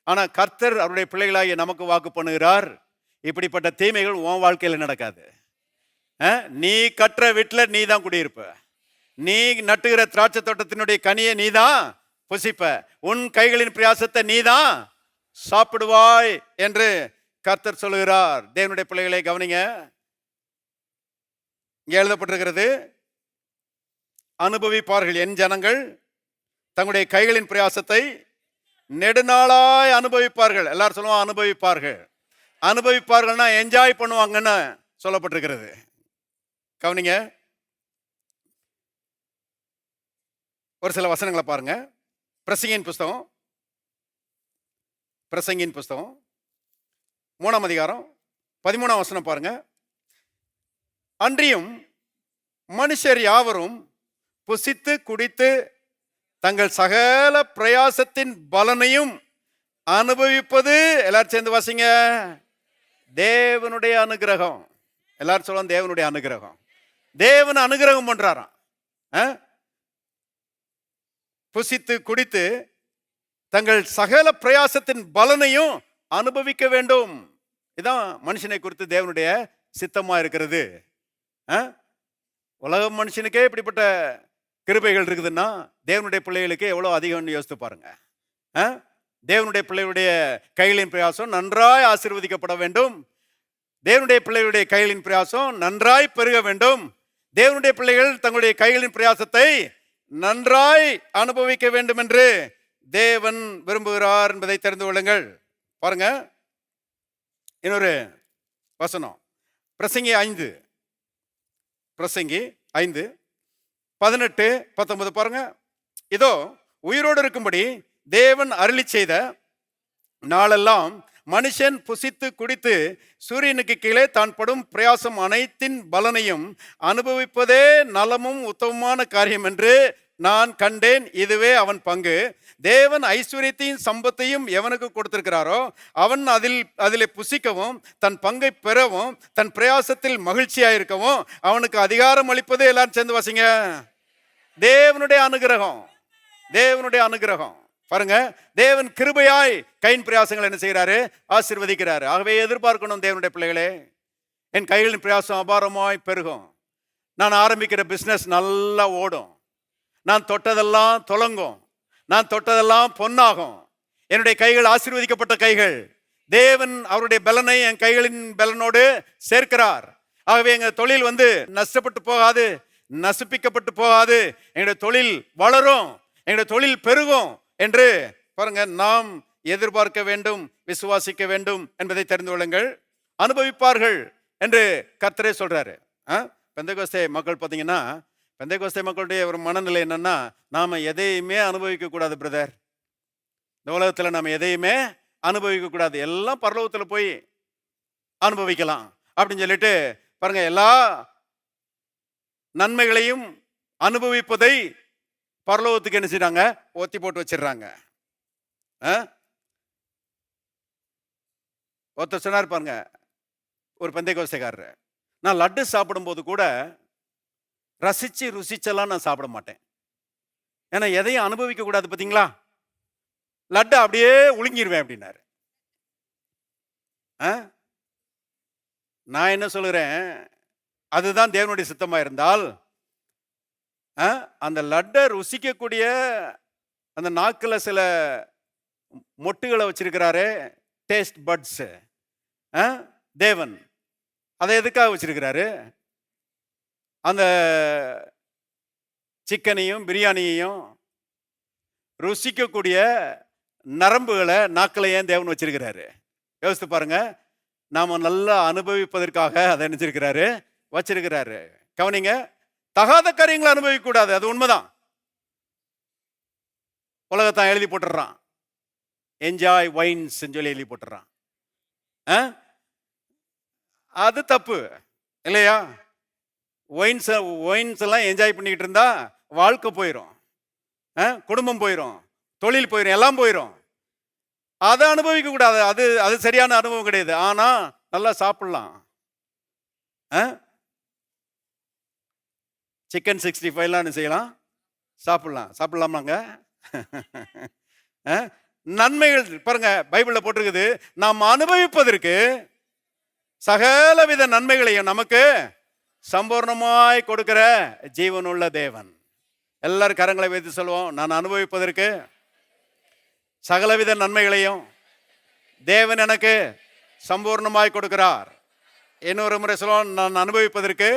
ஆனா கர்த்தர் அவருடைய பிள்ளைகளாகிய நமக்கு வாக்கு பண்ணுகிறார், இப்படிப்பட்ட தீமைகள் உன் வாழ்க்கையில நடக்காது. நீ கட்டுற வீட்டுல நீ தான் குடியிருப்ப, நீ நட்டுகிற திராட்சை தோட்டத்தினுடைய கனியை நீ தான் புசிப்ப, உன் கைகளின் பிரயாசத்தை நீ தான் சாப்பிடுவாய் என்று கர்த்தர் சொல்லுகிறார். தேவனுடைய பிள்ளைகளை கவனிங்க, இங்கே எழுதப்பட்டிருக்கிறது, அனுபவிப்பார்கள் என் ஜனங்கள் தங்களுடைய கைகளின் பிரயாசத்தை நெடுநாளாய் அனுபவிப்பார்கள். எல்லாரும் சொல்லுவாங்க அனுபவிப்பார்கள். அனுபவிப்பார்கள்னா என்ஜாய் பண்ணுவாங்கன்னு சொல்லப்பட்டிருக்கிறது. கவனிங்க, ஒரு சில வசனங்களை பாருங்க. பிரசங்கியின் புஸ்தகம் 3ஆம் அதிகாரம் 13ஆம் வசனம் பாருங்க. அன்றியும் மனுஷர் யாவரும் புசித்து குடித்து தங்கள் சகல பிரயாசத்தின் பலனையும் அனுபவிப்பது, எல்லாரும் சேர்ந்து வாசிங்க, தேவனுடைய அனுகிரகம். எல்லாரும் சொல்லுவாங்க தேவனுடைய அனுகிரகம். தேவன் அனுகிரகம் பண்றாராம். புசித்து குடித்து தங்கள் சகல பிரயாசத்தின் பலனையும் அனுபவிக்க வேண்டும். இதான் மனுஷனை குறித்து தேவனுடைய சித்தமா இருக்கிறது. உலக மனுஷனுக்கே இப்படிப்பட்ட கிருபைகள் இருக்குதுன்னா தேவனுடைய பிள்ளைகளுக்கு எவ்வளவு அதிகம்னு யோசித்து பாருங்க. தேவனுடைய பிள்ளைகளுடைய கைகளின் பிரயாசம் நன்றாய் ஆசீர்வதிக்கப்பட வேண்டும். தேவனுடைய பிள்ளைகளுடைய கைகளின் பிரயாசம் நன்றாய் பெருக வேண்டும். தேவனுடைய பிள்ளைகள் தங்களுடைய கைகளின் பிரயாசத்தை நன்றாய் அனுபவிக்க வேண்டும் என்று தேவன் விரும்புகிறார் என்பதை தெரிந்து கொள்ளுங்கள். பாருங்க, இன்னொரு வசனம், பிரசங்கி 5:18-19 பாருங்க. இதோ உயிரோடு இருக்கும்படி தேவன் அருளி செய்த நாளெல்லாம் மனுஷன் புசித்து குடித்து சூரியனுக்கு கீழே தான் படும் பிரயாசம் அனைத்தின் பலனையும் அனுபவிப்பதே நலமும் உத்தமமான காரியம் என்று நான் கண்டேன். இதுவே அவன் பங்கு. தேவன் ஐஸ்வர்யத்தையும் சம்பத்தையும் எவனுக்கு கொடுத்திருக்கிறாரோ அவன் அதிலே புசிக்கவும் தன் பங்கை பெறவும் தன் பிரயாசத்தில் மகிழ்ச்சியாயிருக்கவும் அவனுக்கு அதிகாரம் அளிப்பது. எல்லாரும் சேர்ந்து வாசிங்க, தேவனுடைய அனுகிரகம். தேவனுடைய அனுகிரகம் பாருங்க. தேவன் கிருபையாய் கையின் பிரயாசங்கள் என்ன செய்கிறாரு, ஆசீர்வதிக்கிறாரு. ஆகவே எதிர்பார்க்கணும் தேவனுடைய பிள்ளைகளே, என் கைகளின் பிரயாசம் அபாரமாய் பெருகும். நான் ஆரம்பிக்கிற பிசினஸ் நல்லா ஓடும். நான் தொட்டதெல்லாம் துலங்கும். நான் தொட்டதெல்லாம் பொன்னாகும். என்னுடைய கைகள் ஆசீர்வதிக்கப்பட்ட கைகள். தேவன் அவருடைய பலனை என் கைகளின் பலனோடு சேர்க்கிறார். ஆகவே எங்க தொழில் நஷ்டப்பட்டு போகாது, நசுப்பிக்கப்பட்டு போகாது. எங்களுடைய தொழில் வளரும், எங்களுடைய தொழில் பெருகும் என்று பாருங்க நாம் எதிர்பார்க்க வேண்டும், விசுவாசிக்க வேண்டும் என்பதை தெரிந்து கொள்ளுங்கள். அனுபவிப்பார்கள் என்று கர்த்தரே சொல்றாரு. பெந்தேகோஸ்தே மக்கள் பார்த்தீங்கன்னா, பெந்தேகோஸ்தே மக்களுடைய ஒரு மனநிலை என்னன்னா, நாம எதையுமே அனுபவிக்க கூடாது பிரதர். இந்த உலகத்தில் நாம எதையுமே அனுபவிக்க கூடாது, எல்லாம் பரலோகத்தில் போய் அனுபவிக்கலாம் அப்படின்னு சொல்லிட்டு பாருங்க, எல்லா நன்மைகளையும் அனுபவிப்பதை பரலோகத்துக்கு என்ன செய்றாங்க, ஒத்தி போட்டு வச்சிடறாங்க. ஒருத்தர் சொன்னார் பாருங்க, ஒரு பெந்தேகோஸ்தேக்காரர், நான் லட்டு சாப்பிடும்போது கூட ரசிச்சு ருசிச்செல்லாம் நான் சாப்பிட மாட்டேன். ஏன்னா எதையும் அனுபவிக்க கூடாது பார்த்தீங்களா, லட்டு அப்படியே உழுங்கிடுவேன் அப்படின்னாரு. நான் என்ன சொல்லுறேன், அதுதான் தேவனுடைய சித்தமா இருந்தால் அந்த லட்டை ருசிக்கக்கூடிய அந்த நாக்கில் சில மொட்டுகளை வச்சிருக்கிறாரு, டேஸ்ட் பட்ஸ். தேவன் அதை எதுக்காக வச்சிருக்கிறாரு? அந்த சிக்கனையும் பிரியாணியையும் ருசிக்கக்கூடிய நரம்புகளை நாக்கில் ஏன் தேவன் வச்சிருக்கிறாரு? யோசித்து பாருங்க. நாம நல்லா அனுபவிப்பதற்காக அதை நினைச்சிருக்கிறாரு, வச்சிருக்கிறாரு. கவனிங்க, தகாத காரியங்களை அனுபவிக்க கூடாது, அது உண்மைதான். உலகத்தான் எழுதி போட்டுறான், என்ஜாய் வைன்ஸ் சொல்லி எழுதி போட்டுறான். அது தப்பு இல்லையா? ஒயின்ஸ் எல்லாம் என்ஜாய் பண்ணிக்கிட்டு இருந்தா வாழ்க்கை போயிடும், குடும்பம் போயிடும், தொழில் போயிடும், எல்லாம் போயிடும். அதை அனுபவிக்க கூடாது, அது அது சரியான அனுபவம் கிடையாது. ஆனா நல்லா சாப்பிடலாம். சிக்கன் 65 செய்யலாம், சாப்பிடலாமாங்க? நன்மைகள் பாருங்க, பைபிள்ல போட்டிருக்குது, நாம் அனுபவிப்பதற்கு சகலவித நன்மைகளையும் நமக்கு சம்பூர்ணமாய் கொடுக்கிற ஜீவனுள்ள தேவன். எல்லாரும் கரங்களை வைத்து சொல்லுவோம், நான் அனுபவிப்பதற்கு சகலவித நன்மைகளையும் தேவன் எனக்கு சம்பூர்ணமாய் கொடுக்கிறார். இன்னொரு முறை சொல்லுவோம், நான் அனுபவிப்பதற்கு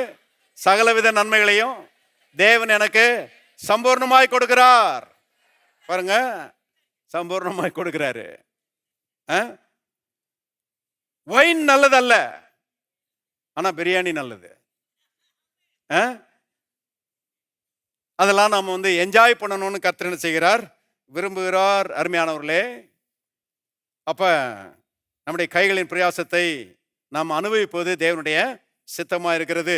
சகலவித நன்மைகளையும் தேவன் எனக்கு சம்பூர்ணமாய் கொடுக்கிறார். பாருங்க, சம்பூர்ணமாய் கொடுக்கிறாரு. வைன் நல்லதல்ல, ஆனா பிரியாணி நல்லது. அதெல்லாம் நாம என்ஜாய் பண்ணணும்னு கர்த்தர் என்ன செய்கிறார், விரும்புகிறார். அருமையானவர்களே, அப்ப நம்முடைய கைகளின் பிரயாசத்தை நாம் அனுபவிப்பது தேவனுடைய சித்தமா இருக்கிறது.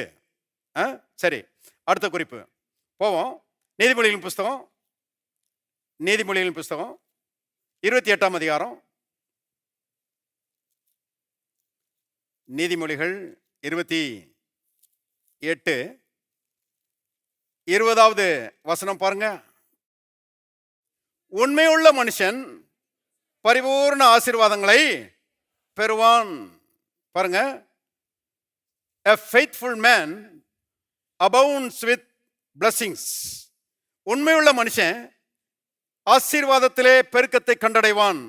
சரி, அடுத்த குறிப்பு போவோம். நீதிமொழிகளின் புஸ்தகம் 28ஆம் அதிகாரம். நீதிமொழிகள் 28 20வது வசனம் பாருங்க. உண்மையுள்ள மனுஷன் பரிபூர்ண ஆசீர்வாதங்களை பெறுவான். பாருங்க, a faithful man abounds with blessings. உண்மையுள்ள மனுஷன் ஆசீர்வாதத்திலே பெருக்கத்தை கண்டடைவான்.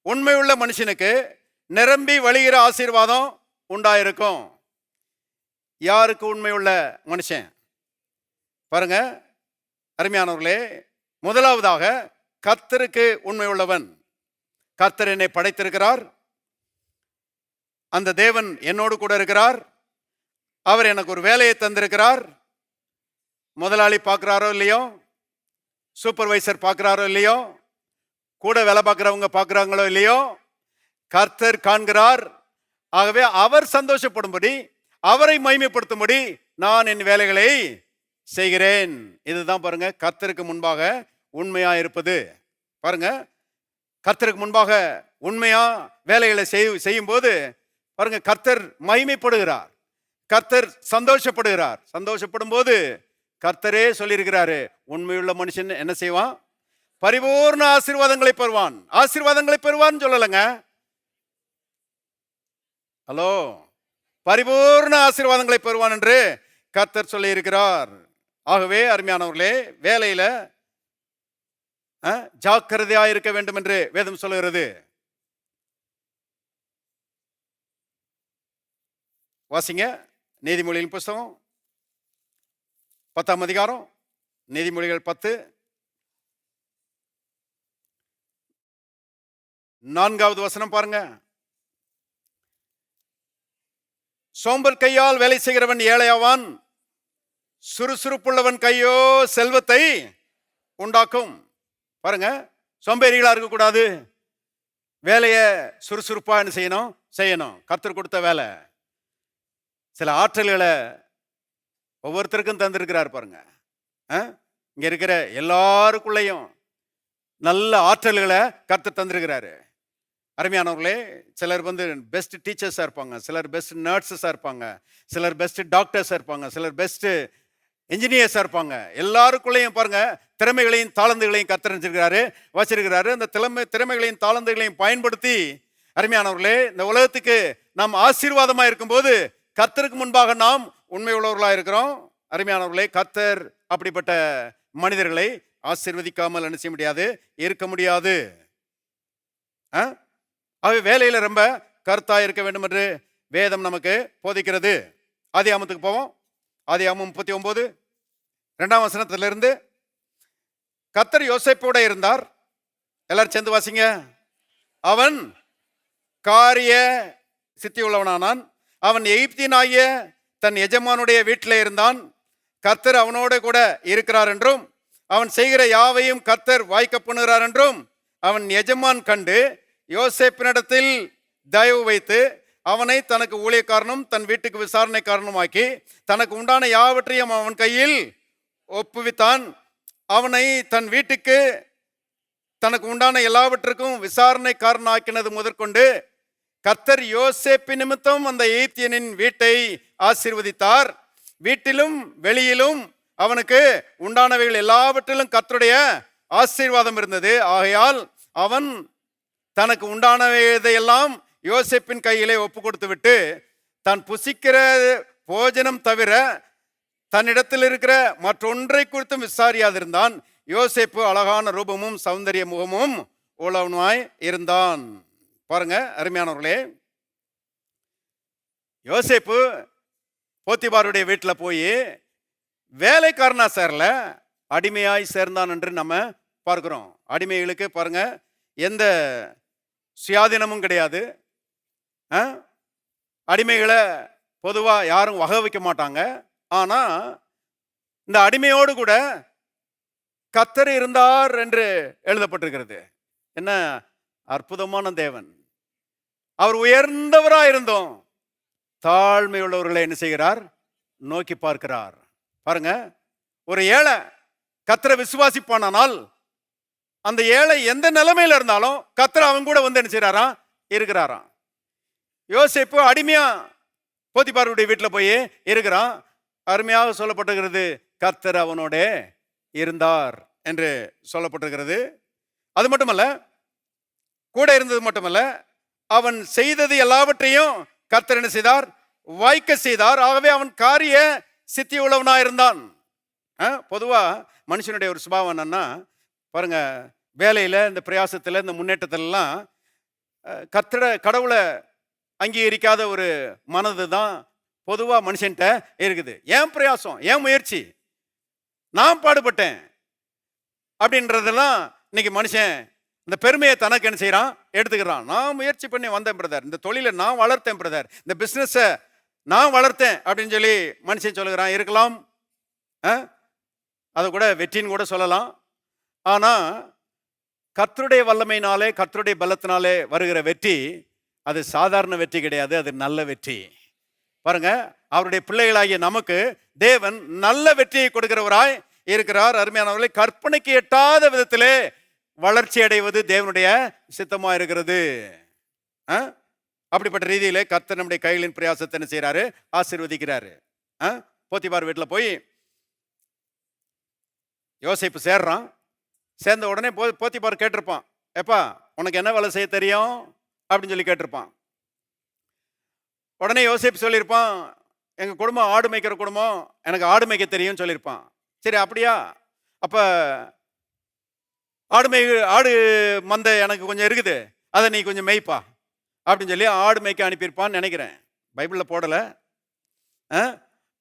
உண்மையுள்ள மனுஷனுக்கு நிரம்பி வழிகிற ஆசீர்வாதம் உண்டாயிருக்கும். யாருக்கு உண்மையுள்ள மனுஷன்? பாருங்க அருமையானவர்களே, முதலாவதாக கர்த்தருக்கு உண்மையுள்ளவன். கர்த்தர் என்னை படைத்திருக்கிறார், அந்த தேவன் என்னோடு கூட இருக்கிறார், அவர் எனக்கு ஒரு வேலையை தந்திருக்கிறார். முதலாளி பார்க்கிறாரோ இல்லையோ, சூப்பர்வைசர் பார்க்கிறாரோ இல்லையோ, கூட வேலை பார்க்கிறவங்க பார்க்கிறாங்களோ இல்லையோ, கர்த்தர் காண்கிறார். ஆகவே அவர் சந்தோஷப்படும்படி, அவரை மகிமைப்படுத்தும்படி நான் என் வேலைகளை செய்கிறேன். இதுதான் பாருங்க கர்த்தருக்கு முன்பாக உண்மையா இருப்பது. பாருங்க, கர்த்தருக்கு முன்பாக உண்மையா வேலைகளை செய்யும் போது பாருங்க கர்த்தர் மகிமைப்படுகிறார், கர்த்தர் சந்தோஷப்படுகிறார். சந்தோஷப்படும் போது கர்த்தரே சொல்லியிருக்கிறாரு, உண்மையுள்ள மனுஷன் என்ன செய்வான், பரிபூர்ண ஆசீர்வாதங்களை பெறுவான். ஆசீர்வாதங்களை பெறுவான்னு சொல்லலைங்க, ஹலோ, பரிபூர்ண ஆசீர்வாதங்களை பெறுவான் என்று கர்த்தர் சொல்லி இருக்கிறார். ஆகவே அருமையானவர்களே, வேலையில ஜாக்கிரதையா இருக்க வேண்டும் என்று வேதம் சொல்லுகிறது. வாசிங்க நீதிமொழியின் புஸ்தகம் 10ஆம் அதிகாரம், நீதிமொழிகள் 10 4வது வசனம் பாருங்க. சோம்பல் கையால் வேலை செய்கிறவன் ஏழையாவான், சுறுசுறுப்புள்ளவன் கையோ செல்வத்தை உண்டாக்கும். பாருங்க, சோம்பேறிகளா இருக்கக்கூடாது. வேலையை சுறுசுறுப்பா என்ன செய்யணும். கர்த்தர் கொடுத்த வேலை. சில ஆற்றல்களை ஒவ்வொருத்தருக்கும் தந்திருக்கிறார் பாருங்க. இங்க இருக்கிற எல்லாருக்குள்ளேயும் நல்ல ஆற்றல்களை கர்த்தர் தந்திருக்கிறாரு. அருமையானவர்களே, சிலர் பெஸ்ட் டீச்சர்ஸாக இருப்பாங்க, சிலர் பெஸ்ட் நர்ஸஸாக இருப்பாங்க, சிலர் பெஸ்ட் டாக்டர்ஸாக இருப்பாங்க, சிலர் பெஸ்ட் என்ஜினியர்ஸாக இருப்பாங்க. எல்லாருக்குள்ளேயும் பாருங்க திறமைகளையும் தாளந்துகளையும் கர்த்தர் வச்சிருக்கிறாரு. அந்த திறமைகளையும் தாளந்துகளையும் பயன்படுத்தி அருமையானவர்களே, இந்த உலகத்துக்கு நாம் ஆசீர்வாதமாக இருக்கும்போது கர்த்தருக்கு முன்பாக நாம் உண்மை உள்ளவர்களாக இருக்கிறோம். அருமையானவர்களே, கர்த்தர் அப்படிப்பட்ட மனிதர்களை ஆசீர்வதிக்காமல் என்ன செய்ய முடியாது, இருக்க முடியாது. ஆகவே வேலையில ரொம்ப கருத்தா இருக்க வேண்டும் என்று வேதம் நமக்கு போதிக்கிறது. ஆதியாகமத்துக்கு போவோம். ஆதியாகமம் 39 2ஆம் வசனத்திலிருந்து. கர்த்தர் யோசேப்போட இருந்தார். எல்லாரும் சேர்ந்து வாசிங்க. அவன் காரிய சித்தி உள்ளவனானான். அவன் எகிப்தியனாகிய தன் எஜமானுடைய வீட்டில் இருந்தான். கர்த்தர் அவனோட கூட இருக்கிறார் என்றும் அவன் செய்கிற யாவையும் கர்த்தர் வாய்க்க பண்ணுகிறார் என்றும் அவன் எஜமான் கண்டு யோசேப்பினிடத்தில் தயவு வைத்து அவனை தனக்கு ஊழியக்காரனும் தன் வீட்டுக்கு விசாரணைக்காரனுமாக்கி தனக்கு உண்டான யாவற்றையும் அவன் கையில் ஒப்புவித்தான். அவனை தன் வீட்டுக்கு தனக்கு உண்டான எல்லாவற்றுக்கும் விசாரணைக்காரனாக்கினது முதற்கொண்டு கர்த்தர் யோசேப்பு நிமித்தம் அந்த எகிப்தியனின் வீட்டை ஆசீர்வதித்தார். வீட்டிலும் வெளியிலும் அவனுக்கு உண்டானவைகள் எல்லாவற்றிலும் கர்த்தருடைய ஆசீர்வாதம் இருந்தது. ஆகையால் அவன் தனக்கு உண்டானவையெல்லாம் யோசேப்பின் கையிலே ஒப்பு கொடுத்து விட்டு தான் புசிக்கிற போஜனம் தவிர தன்னிடத்தில் இருக்கிற மற்றொன்றை குறித்தும் விசாரியாதிருந்தான். யோசேப்பு அழகான ரூபமும் சௌந்தரிய முகமும் உள்ளவனாய் இருந்தான். பாருங்க அருமையானவர்களே, யோசேப்பு போத்திபாருடைய வீட்டில் போய் வேலைக்காரனா சேரல, அடிமையாய் சேர்ந்தான் என்று நம்ம பார்க்கிறோம். அடிமைகளுக்கு பாருங்க எந்த சுயாதீனமும் கிடையாது. அடிமைகளை பொதுவாக யாரும் வகை வைக்க மாட்டாங்க. ஆனால் இந்த அடிமையோடு கூட கர்த்தர் இருந்தார் என்று எழுதப்பட்டிருக்கிறது. என்ன அற்புதமான தேவன்! அவர் உயர்ந்தவராக இருந்தோம் தாழ்மை உள்ளவர்களை என்ன செய்கிறார், நோக்கி பார்க்கிறார். பாருங்க, ஒரு ஏழை கர்த்தரை விசுவாசிப்பானால் அந்த ஏழை எந்த நிலைமையில இருந்தாலும் கர்த்தர் அவன் கூட என்ன செய்யறாராம், இருக்கிறாராம். யோசேப்பு அடிமையா போத்திபாருடைய வீட்டில் போய் இருக்கிறான். அருமையாக சொல்லப்பட்டிருக்கிறது, கர்த்தர் அவனோட இருந்தார் என்று சொல்லப்பட்டிருக்கிறது. அது மட்டுமல்ல, கூட இருந்தது மட்டுமல்ல, அவன் செய்தது எல்லாவற்றையும் கர்த்தர் என்ன செய்தார், வாய்க்க செய்தார். ஆகவே அவன் காரிய சித்தி உள்ளவனா இருந்தான். பொதுவா மனுஷனுடைய ஒரு சுபாவம் என்னன்னா பாருங்க, வேலையில இந்த பிரயாசத்துல இந்த முன்னேற்றத்திலாம் கடவுளை அங்கீகரிக்காத ஒரு மனது தான் பொதுவா மனுஷன்ட்ட இருக்குது. ஏன் பிரயாசம், ஏன் முயற்சி, நான் பாடுபட்டேன் அப்படின்றதெல்லாம் இன்னைக்கு மனுஷன் இந்த பெருமையை தனக்கு என்ன செய்யறான், எடுத்துக்கிறான். நான் முயற்சி பண்ணி வந்தேன் பிரதர், இந்த தொழிலை நான் வளர்த்தேன் பிரதர், இந்த பிசினஸை நான் வளர்த்தேன் அப்படின்னு சொல்லி மனுஷன் சொல்லுகிறான். இருக்கலாம், அதை கூட வெற்றின்னு கூட சொல்லலாம். ஆனா கர்த்தருடைய வல்லமையினாலே கர்த்தருடைய பலத்தினாலே வருகிற வெற்றி அது சாதாரண வெற்றி கிடையாது, அது நல்ல வெற்றி. பாருங்க, அவருடைய பிள்ளைகளாகிய நமக்கு தேவன் நல்ல வெற்றியை கொடுக்கிறவராய் இருக்கிறார். அருமையானவர்களை, கற்பனைக்கு எட்டாத விதத்திலே வளர்ச்சி அடைவது தேவனுடைய சித்தமா இருக்கிறது. அப்படிப்பட்ட ரீதியிலே கர்த்தர் நம்முடைய கைகளின் பிரயாசத்தை என்ன செய்யறாரு, ஆசீர்வதிக்கிறாரு. போத்திபார் வீட்டில் போய் யோசேப்பு சேர்றான். சேர்ந்த உடனே போத்திபார் கேட்டிருப்பான், எப்பா உனக்கு என்ன வேலை செய்ய தெரியும் அப்படின்னு சொல்லி கேட்டிருப்பான். உடனே யோசேப்பு சொல்லியிருப்பான், எங்க குடும்பம் ஆடு மேய்க்கிற குடும்பம், எனக்கு ஆடு மேய்க்க தெரியும்னு சொல்லியிருப்பான். சரி அப்படியா, அப்ப ஆடு மந்தை எனக்கு கொஞ்சம் இருக்குது, அதை நீ கொஞ்சம் மேய்ப்பா அப்படின்னு சொல்லி ஆடு மேய்க்க அனுப்பியிருப்பான்னு நினைக்கிறேன். பைபிளில் போடலை.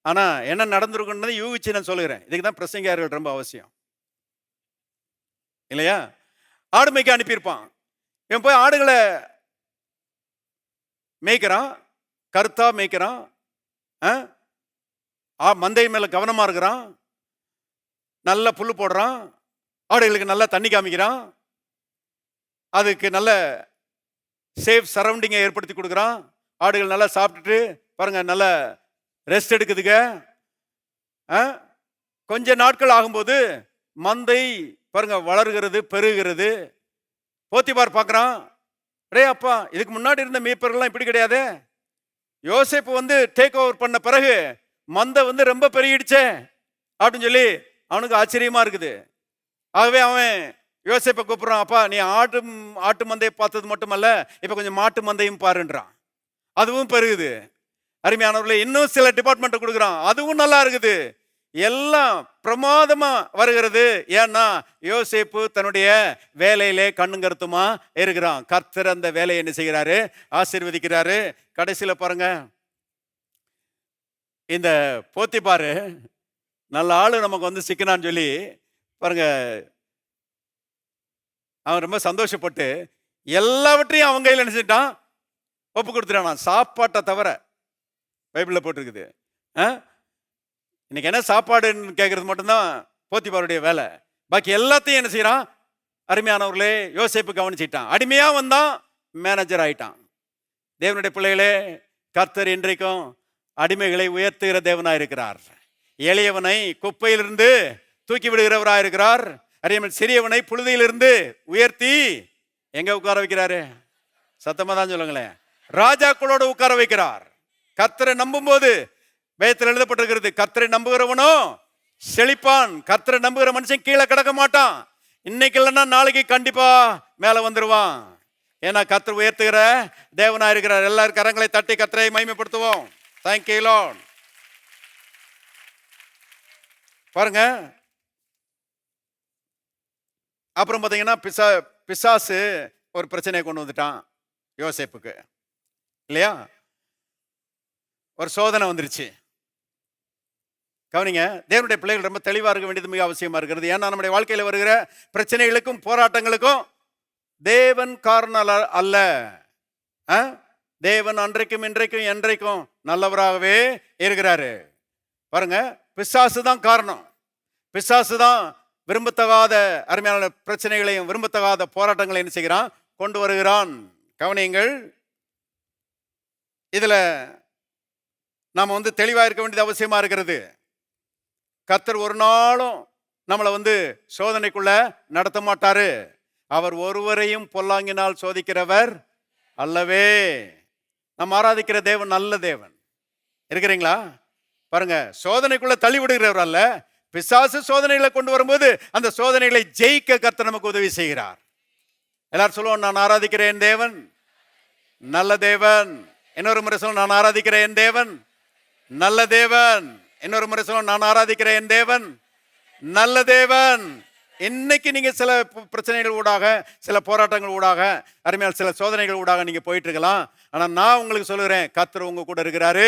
ஆனால் என்ன நடந்திருக்குன்னு யூகிச்சு நான் சொல்லுகிறேன். இதுக்கு தான் பிரசங்கியார்கள் ரொம்ப அவசியம் இல்லையா? ஆடு மேய்க்க அனுப்பியிருப்பான். இவன் போய் ஆடுகளை மேய்க்கிறான், கருத்தா மேய்க்கிறான், மந்தை மேல கவனமா இருக்கிறான், நல்ல புல்லு போடுறான், ஆடுகளுக்கு நல்லா தண்ணி காமிக்கிறான், அதுக்கு நல்ல சேஃப் சரௌண்டிங்கை ஏற்படுத்தி கொடுக்குறான். ஆடுகள் நல்லா சாப்பிட்டுட்டு பாருங்க நல்ல ரெஸ்ட் எடுக்குதுங்க. கொஞ்ச நாட்கள் ஆகும்போது மந்தை பாருங்க வளர்கிறது, பெருகிறது. போத்திபார் பார்க்குறான், ரே அப்பா, இதுக்கு முன்னாடி இருந்த மீட்பர்கள்லாம் இப்படி கிடையாது. யோசேப்பு வந்து டேக் ஓவர் பண்ண பிறகு மந்தை வந்து ரொம்ப பெருகிடுச்சே அப்படின்னு சொல்லி அவனுக்கு ஆச்சரியமா இருக்குது. ஆகவே அவன் யோசேப்பை கூப்பிடுறான், அப்பா நீ ஆட்டு மந்தையை பார்த்தது மட்டுமல்ல, இப்போ கொஞ்சம் மாட்டு மந்தையும் பாருன்றான். அதுவும் பெருகுது. அருமையானவர்களே, இன்னும் சில டிபார்ட்மெண்ட்டை கொடுக்குறான், அதுவும் நல்லா இருக்குது. எல்லாம் பிரமாதமா வருகிறது. ஏன்னா யோசேப்பு தன்னுடைய வேலையிலே கண்ணும் கருத்துமா இருக்கிறான். கர்த்தர் அந்த வேலையை என்ன செய்கிறாரு? ஆசீர்வதிக்கிறாரு. கடைசியில் பாருங்க, இந்த போத்திபாரு நல்ல ஆளு நமக்கு வந்து சிக்கனான்னு சொல்லி பாருங்க, அவன் ரொம்ப சந்தோஷப்பட்டு எல்லாவற்றையும் அவன் கையில் நினைச்சிட்டான், ஒப்பு கொடுத்துட்டான். சாப்பாட்டை தவிர பைபிளில் போட்டிருக்குது. இன்னைக்கு என்ன சாப்பாடுன்னு கேட்கறது மட்டும்தான் போத்திபாருடைய வேலை. பாக்கி எல்லாத்தையும் என்ன செய்யறான்? அருமையானவர்களே, யோசேப்பு கவனிச்சிட்டான். அடிமையா வந்தான், மேனேஜர் ஆயிட்டான். தேவனுடைய பிள்ளைகளே, கர்த்தர் இன்றைக்கும் அடிமைகளை உயர்த்துகிற தேவனாய் இருக்கிறார். எளியவனை குப்பையிலிருந்து தூக்கி விடுகிறவராய் இருக்கிறார். அறியாமல் சிறியவனை புழுதியிலிருந்து உயர்த்தி எங்க உட்கார வைக்கிறாரு? சத்தமா தான் சொல்லுங்களேன். ராஜாக்களோடு உட்கார வைக்கிறார். கர்த்தரை நம்பும் போது வேதத்தில் எழுதப்பட்டிருக்கிறது, கர்த்தரை நம்புகிறவனோ செழிப்பான். கர்த்தரை நம்புகிற மனுஷன் கீழே கிடக்க மாட்டான். இன்னைக்கு இல்லைன்னா நாளைக்கு கண்டிப்பா மேல வந்துருவான். ஏன்னா கர்த்தர் உயர்த்துகிற தேவனா இருக்கிறார். எல்லாரும் கரங்களை தட்டி கர்த்தரை மகிமைப்படுத்துவோம். Thank you Lord. பாருங்க, அப்புறம் பார்த்தீங்கன்னா பிசாசு ஒரு பிரச்சனையை கொண்டு வந்துட்டான் யோசேப்புக்கு இல்லையா? ஒரு சோதனை வந்துருச்சு. கவனிங்க, தேவனுடைய பிள்ளைகள் ரொம்ப தெளிவாக இருக்க வேண்டியது மிக அவசியமா இருக்கிறது. ஏன்னா நம்முடைய வாழ்க்கையில் வருகிற பிரச்சனைகளுக்கும் போராட்டங்களுக்கும் தேவன் காரணம் அல்ல. தேவன் அன்றைக்கும் இன்றைக்கும் என்றைக்கும் நல்லவராகவே இருக்கிறாரு. பாருங்க, பிசாசு தான் காரணம். பிசாசு தான் விரும்பத்தகாத அருமையான பிரச்சனைகளையும் விரும்பத்தகாத போராட்டங்களையும் என்ன செய்கிறான்? கொண்டு வருகிறான். கவனியுங்கள், இதுல நாம வந்து தெளிவாக இருக்க வேண்டியது அவசியமா இருக்கிறது. கர்த்தர் ஒரு நாளும் நம்மளை வந்து சோதனைக்குள்ள நடத்த மாட்டாரு. அவர் ஒருவரையும் பொல்லாங்கினால் சோதிக்கிறவர் அல்லவே. நம்ம ஆராதிக்கிற தேவன் நல்ல தேவன். இருக்கிறீங்களா? பாருங்க, சோதனைக்குள்ள தள்ளி விடுகிறவர் அல்ல. பிசாசு சோதனைகளை கொண்டு வரும்போது அந்த சோதனைகளை ஜெயிக்க கர்த்தர் நமக்கு உதவி செய்கிறார். எல்லாரும் சொல்லுவோம், நான் ஆராதிக்கிறேன் தேவன் நல்ல தேவன். இன்னொரு முறை சொல்லுவோம், நான் ஆராதிக்கிறேன் தேவன் நல்ல தேவன். இன்னொரு முறை சொல்லுவோம், நான் ஆராதிக்கிறேன் தேவன் நல்ல தேவன். இன்னைக்கு நீங்க சில பிரச்சனைகள் ஊடாக, சில போராட்டங்கள் ஊடாக, அருமையான சில சோதனைகள் ஊடாக நீங்க போயிட்டு இருக்கலாம். ஆனா நான் உங்களுக்கு சொல்லுகிறேன், கர்த்தர் உங்க கூட இருக்கிறாரு.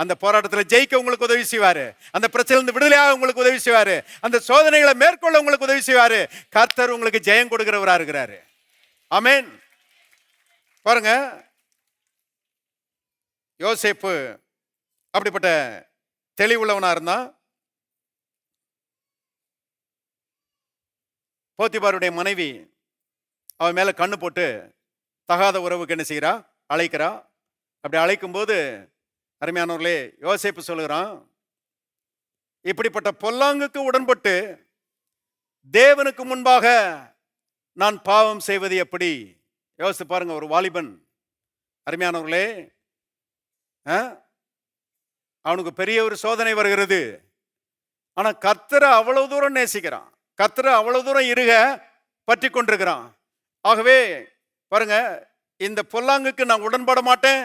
அந்த போராட்டத்தில் ஜெயிக்க உங்களுக்கு உதவி செய்வாரு. அந்த பிரச்சனையிலிருந்து விடுதலையாக உங்களுக்கு உதவி செய்வாரு. அந்த சோதனைகளை மேற்கொள்ள உங்களுக்கு உதவி செய்வாரு. கர்த்தர் உங்களுக்கு ஜெயம் கொடுக்கிறவரா இருக்கிறாரு. ஆமென். பாருங்க, யோசேப்பு அப்படிப்பட்ட தெளிவுள்ளவனா இருந்தா. போத்திபாருடைய மனைவி அவன் மேல கண்ணு போட்டு தகாத உறவுக்கு என்ன செய்கிறா? அழைக்கிறா. அப்படி அழைக்கும் போது அருமையானவர்களே, யோசேப்பு சொல்லுகிறான், இப்படிப்பட்ட பொல்லாங்குக்கு உடன்பட்டு தேவனுக்கு முன்பாக நான் பாவம் செய்வது எப்படி? யோசித்து பாருங்க, ஒரு வாலிபன். அருமையானவர்களே, அவனுக்கு பெரிய ஒரு சோதனை வருகிறது. ஆனா கர்த்தரை அவ்வளவு தூரம் நேசிக்கிறான். கர்த்தரை அவ்வளவு தூரம் இருக பற்றி கொண்டிருக்கிறான். ஆகவே பாருங்க, இந்த பொல்லாங்குக்கு நான் உடன்பட மாட்டேன்,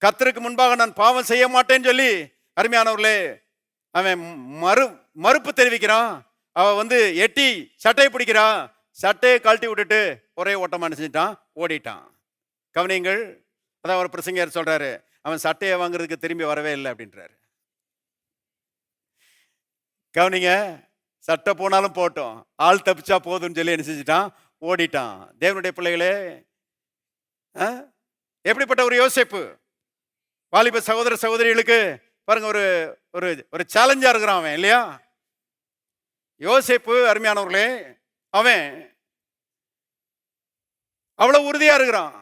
கர்த்தருக்கு முன்பாக நான் பாவம் செய்ய மாட்டேன்னு சொல்லி அருமையானவர்களே அவன் மறுப்பு தெரிவிக்கிறான். அவன் வந்து எட்டி சட்டை பிடிக்கிறான். சட்டையை கழட்டி விட்டுட்டு ஒரே ஓட்டமா நினைச்சிட்டான், ஓடிட்டான். கவனிங்கள், அதான் ஒரு பிரசங்கர் சொல்றாரு, அவன் சட்டையை வாங்குறதுக்கு திரும்பி வரவே இல்லை அப்படின்றாரு. கவனிங்க, சட்டை போனாலும் போட்டோம், ஆள் தப்பிச்சா போதும்னு சொல்லி என்ன செஞ்சிட்டான், ஓடிட்டான். தேவனுடைய பிள்ளைகளே, எப்படிப்பட்ட ஒரு யோசிப்பு வாலிப சகோதர சகோதரிகளுக்கு பாருங்க, ஒரு ஒரு ஒரு சேலஞ்சா இருக்கிறான் அவன் இல்லையா? யோசேப்பு அருமையானவர்களே, அவன் அவ்வளவு உறுதியா இருக்கிறான்,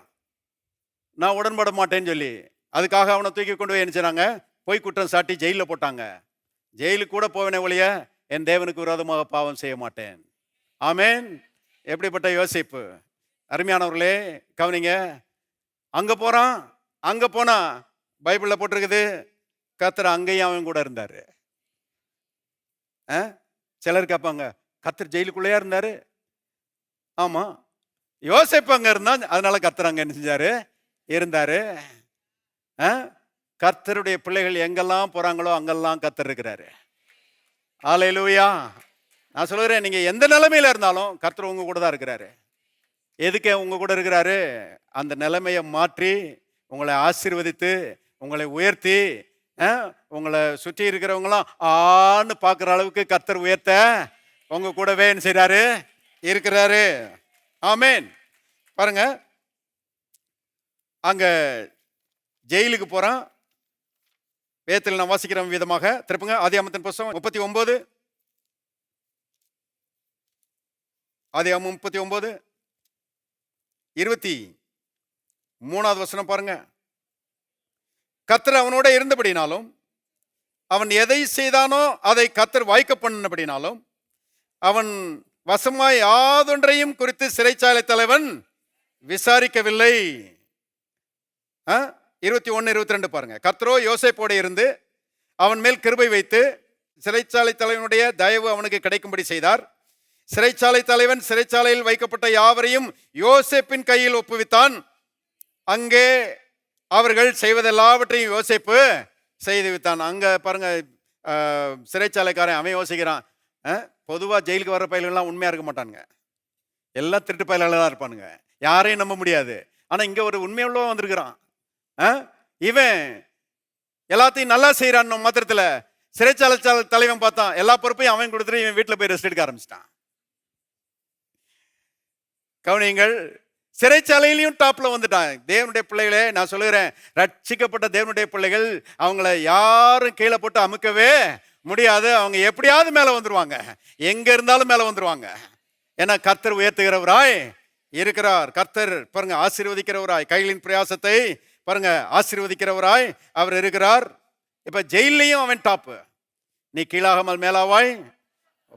நான் உடன்பட மாட்டேன்னு சொல்லி. அதுக்காக அவனை தூக்கி கொண்டு போய் என்ன செய்றாங்க, பொய் குற்றம் சாட்டி ஜெயிலில் போட்டாங்க. ஜெயிலுக்கு கூட போவேனே ஒழிய என் தேவனுக்கு விரோதமாக பாவம் செய்ய மாட்டேன். ஆமேன். எப்படிப்பட்ட யோசிப்பு அருமையானவர்களே. கவனிங்க, அங்க போறான், அங்க போனா பைபிள்ல போட்டிருக்குது, கர்த்தர் அங்கேயும் அவன் கூட இருந்தாரு. சிலர் கேட்பாங்க, கர்த்தர் ஜெயிலுக்குள்ளேயா இருந்தாரு? ஆமா, யோசேப்பு அங்க இருந்தான், அதனால கர்த்தர் அங்க என்ன செஞ்சாரு, இருந்தாரு. கர்த்தருடைய பிள்ளைகள் எங்கெல்லாம் போறாங்களோ அங்கெல்லாம் கர்த்தர் இருக்கிறாரு. ஹல்லேலூயா. நான் சொல்லுகிறேன், நீங்க எந்த நிலைமையில இருந்தாலும் கர்த்தர் உங்க கூட தான் இருக்கிறாரு. எதுக்கு உங்க கூட இருக்கிறாரு? அந்த நிலைமையை மாற்றி உங்களை ஆசீர்வதித்து உங்களை உயர்த்தி உங்களை சுற்றி இருக்கிறவங்களாம் ஆன்னு பார்க்குற அளவுக்கு கர்த்தர் உயர்த்த உங்க கூடவே என்ன செய்றாரு, இருக்கிறாரு. ஆமேன். பாருங்க, அங்க ஜெயிலுக்கு போறான். வேதத்தில் நான் வாசிக்கிற விதமாக திருப்புங்க, ஆதியாகமத்தின் புத்தகம் 39, ஆதியாகமம் 39 23வது வசனம் பாருங்க. கர்த்தர் அவனோட இருந்தபடினாலும், அவன் எதை செய்தானோ அதை கர்த்தர் வாய்க்க பண்ணினபடினாலும், அவன் வசமாய் யாதொன்றையும் குறித்து சிறைச்சாலை தலைவன் விசாரிக்கவில்லை. 21, 22 பாருங்க. கர்த்தரோ யோசேப்போடு இருந்து அவன் மேல் கிருபை வைத்து சிறைச்சாலை தலைவனுடைய தயவு அவனுக்கு கிடைக்கும்படி செய்தார். சிறைச்சாலை தலைவன் சிறைச்சாலையில் வைக்கப்பட்ட யாவரையும் யோசேப்பின் கையில் ஒப்புவித்தான். அங்கே அவர்கள் செய்வதெல்லாவற்றையும் யோசேப்பு செய்து வித்தான். அங்க பாருங்க, சிறைச்சாலைக்காரன் அவன் யோசிக்கிறான், பொதுவாக ஜெயிலுக்கு வர்ற பயில்கள்லாம் உண்மையா இருக்க மாட்டானுங்க, எல்லாம் திருட்டு பயிலாளர் தான் இருப்பானுங்க, யாரையும் நம்ப முடியாது. ஆனா இங்க ஒரு உண்மையுள்ளவன் வந்திருக்கிறான். இவன் எல்லாத்தையும் நல்லா செய்யறான் மாத்திரத்துல சிறைச்சாலை தலைவன் பார்த்தான், எல்லா பொறுப்பையும் அவன் கொடுத்துட்டு இவன் வீட்டுல போய் ரெஸ்ட் எடுக்க ஆரம்பிச்சிட்டான். கவனிங்கள், சிறைச்சாலையிலையும் டாப்ல வந்துட்டான். தேவனுடைய பிள்ளைகளே, நான் சொல்லுகிறேன், ரட்சிக்கப்பட்ட தேவனுடைய பிள்ளைகள் அவங்கள யாரும் கீழே போட்டு அமுக்கவே முடியாது. அவங்க எப்படியாவது மேல வந்துருவாங்க, எங்க இருந்தாலும் மேல வந்துருவாங்க. ஏன்னா கர்த்தர் உயர்த்துகிறவராய் இருக்கிறார். கர்த்தர் பாருங்க ஆசீர்வதிக்கிறவராய், கைகளின் பிரயாசத்தை பாருங்க ஆசீர்வதிக்கிறவராய் அவர் இருக்கிறார். இப்ப ஜெயிலையும் அவன் டாப்பு. நீ கீழாகாமல் மேலாவாய்,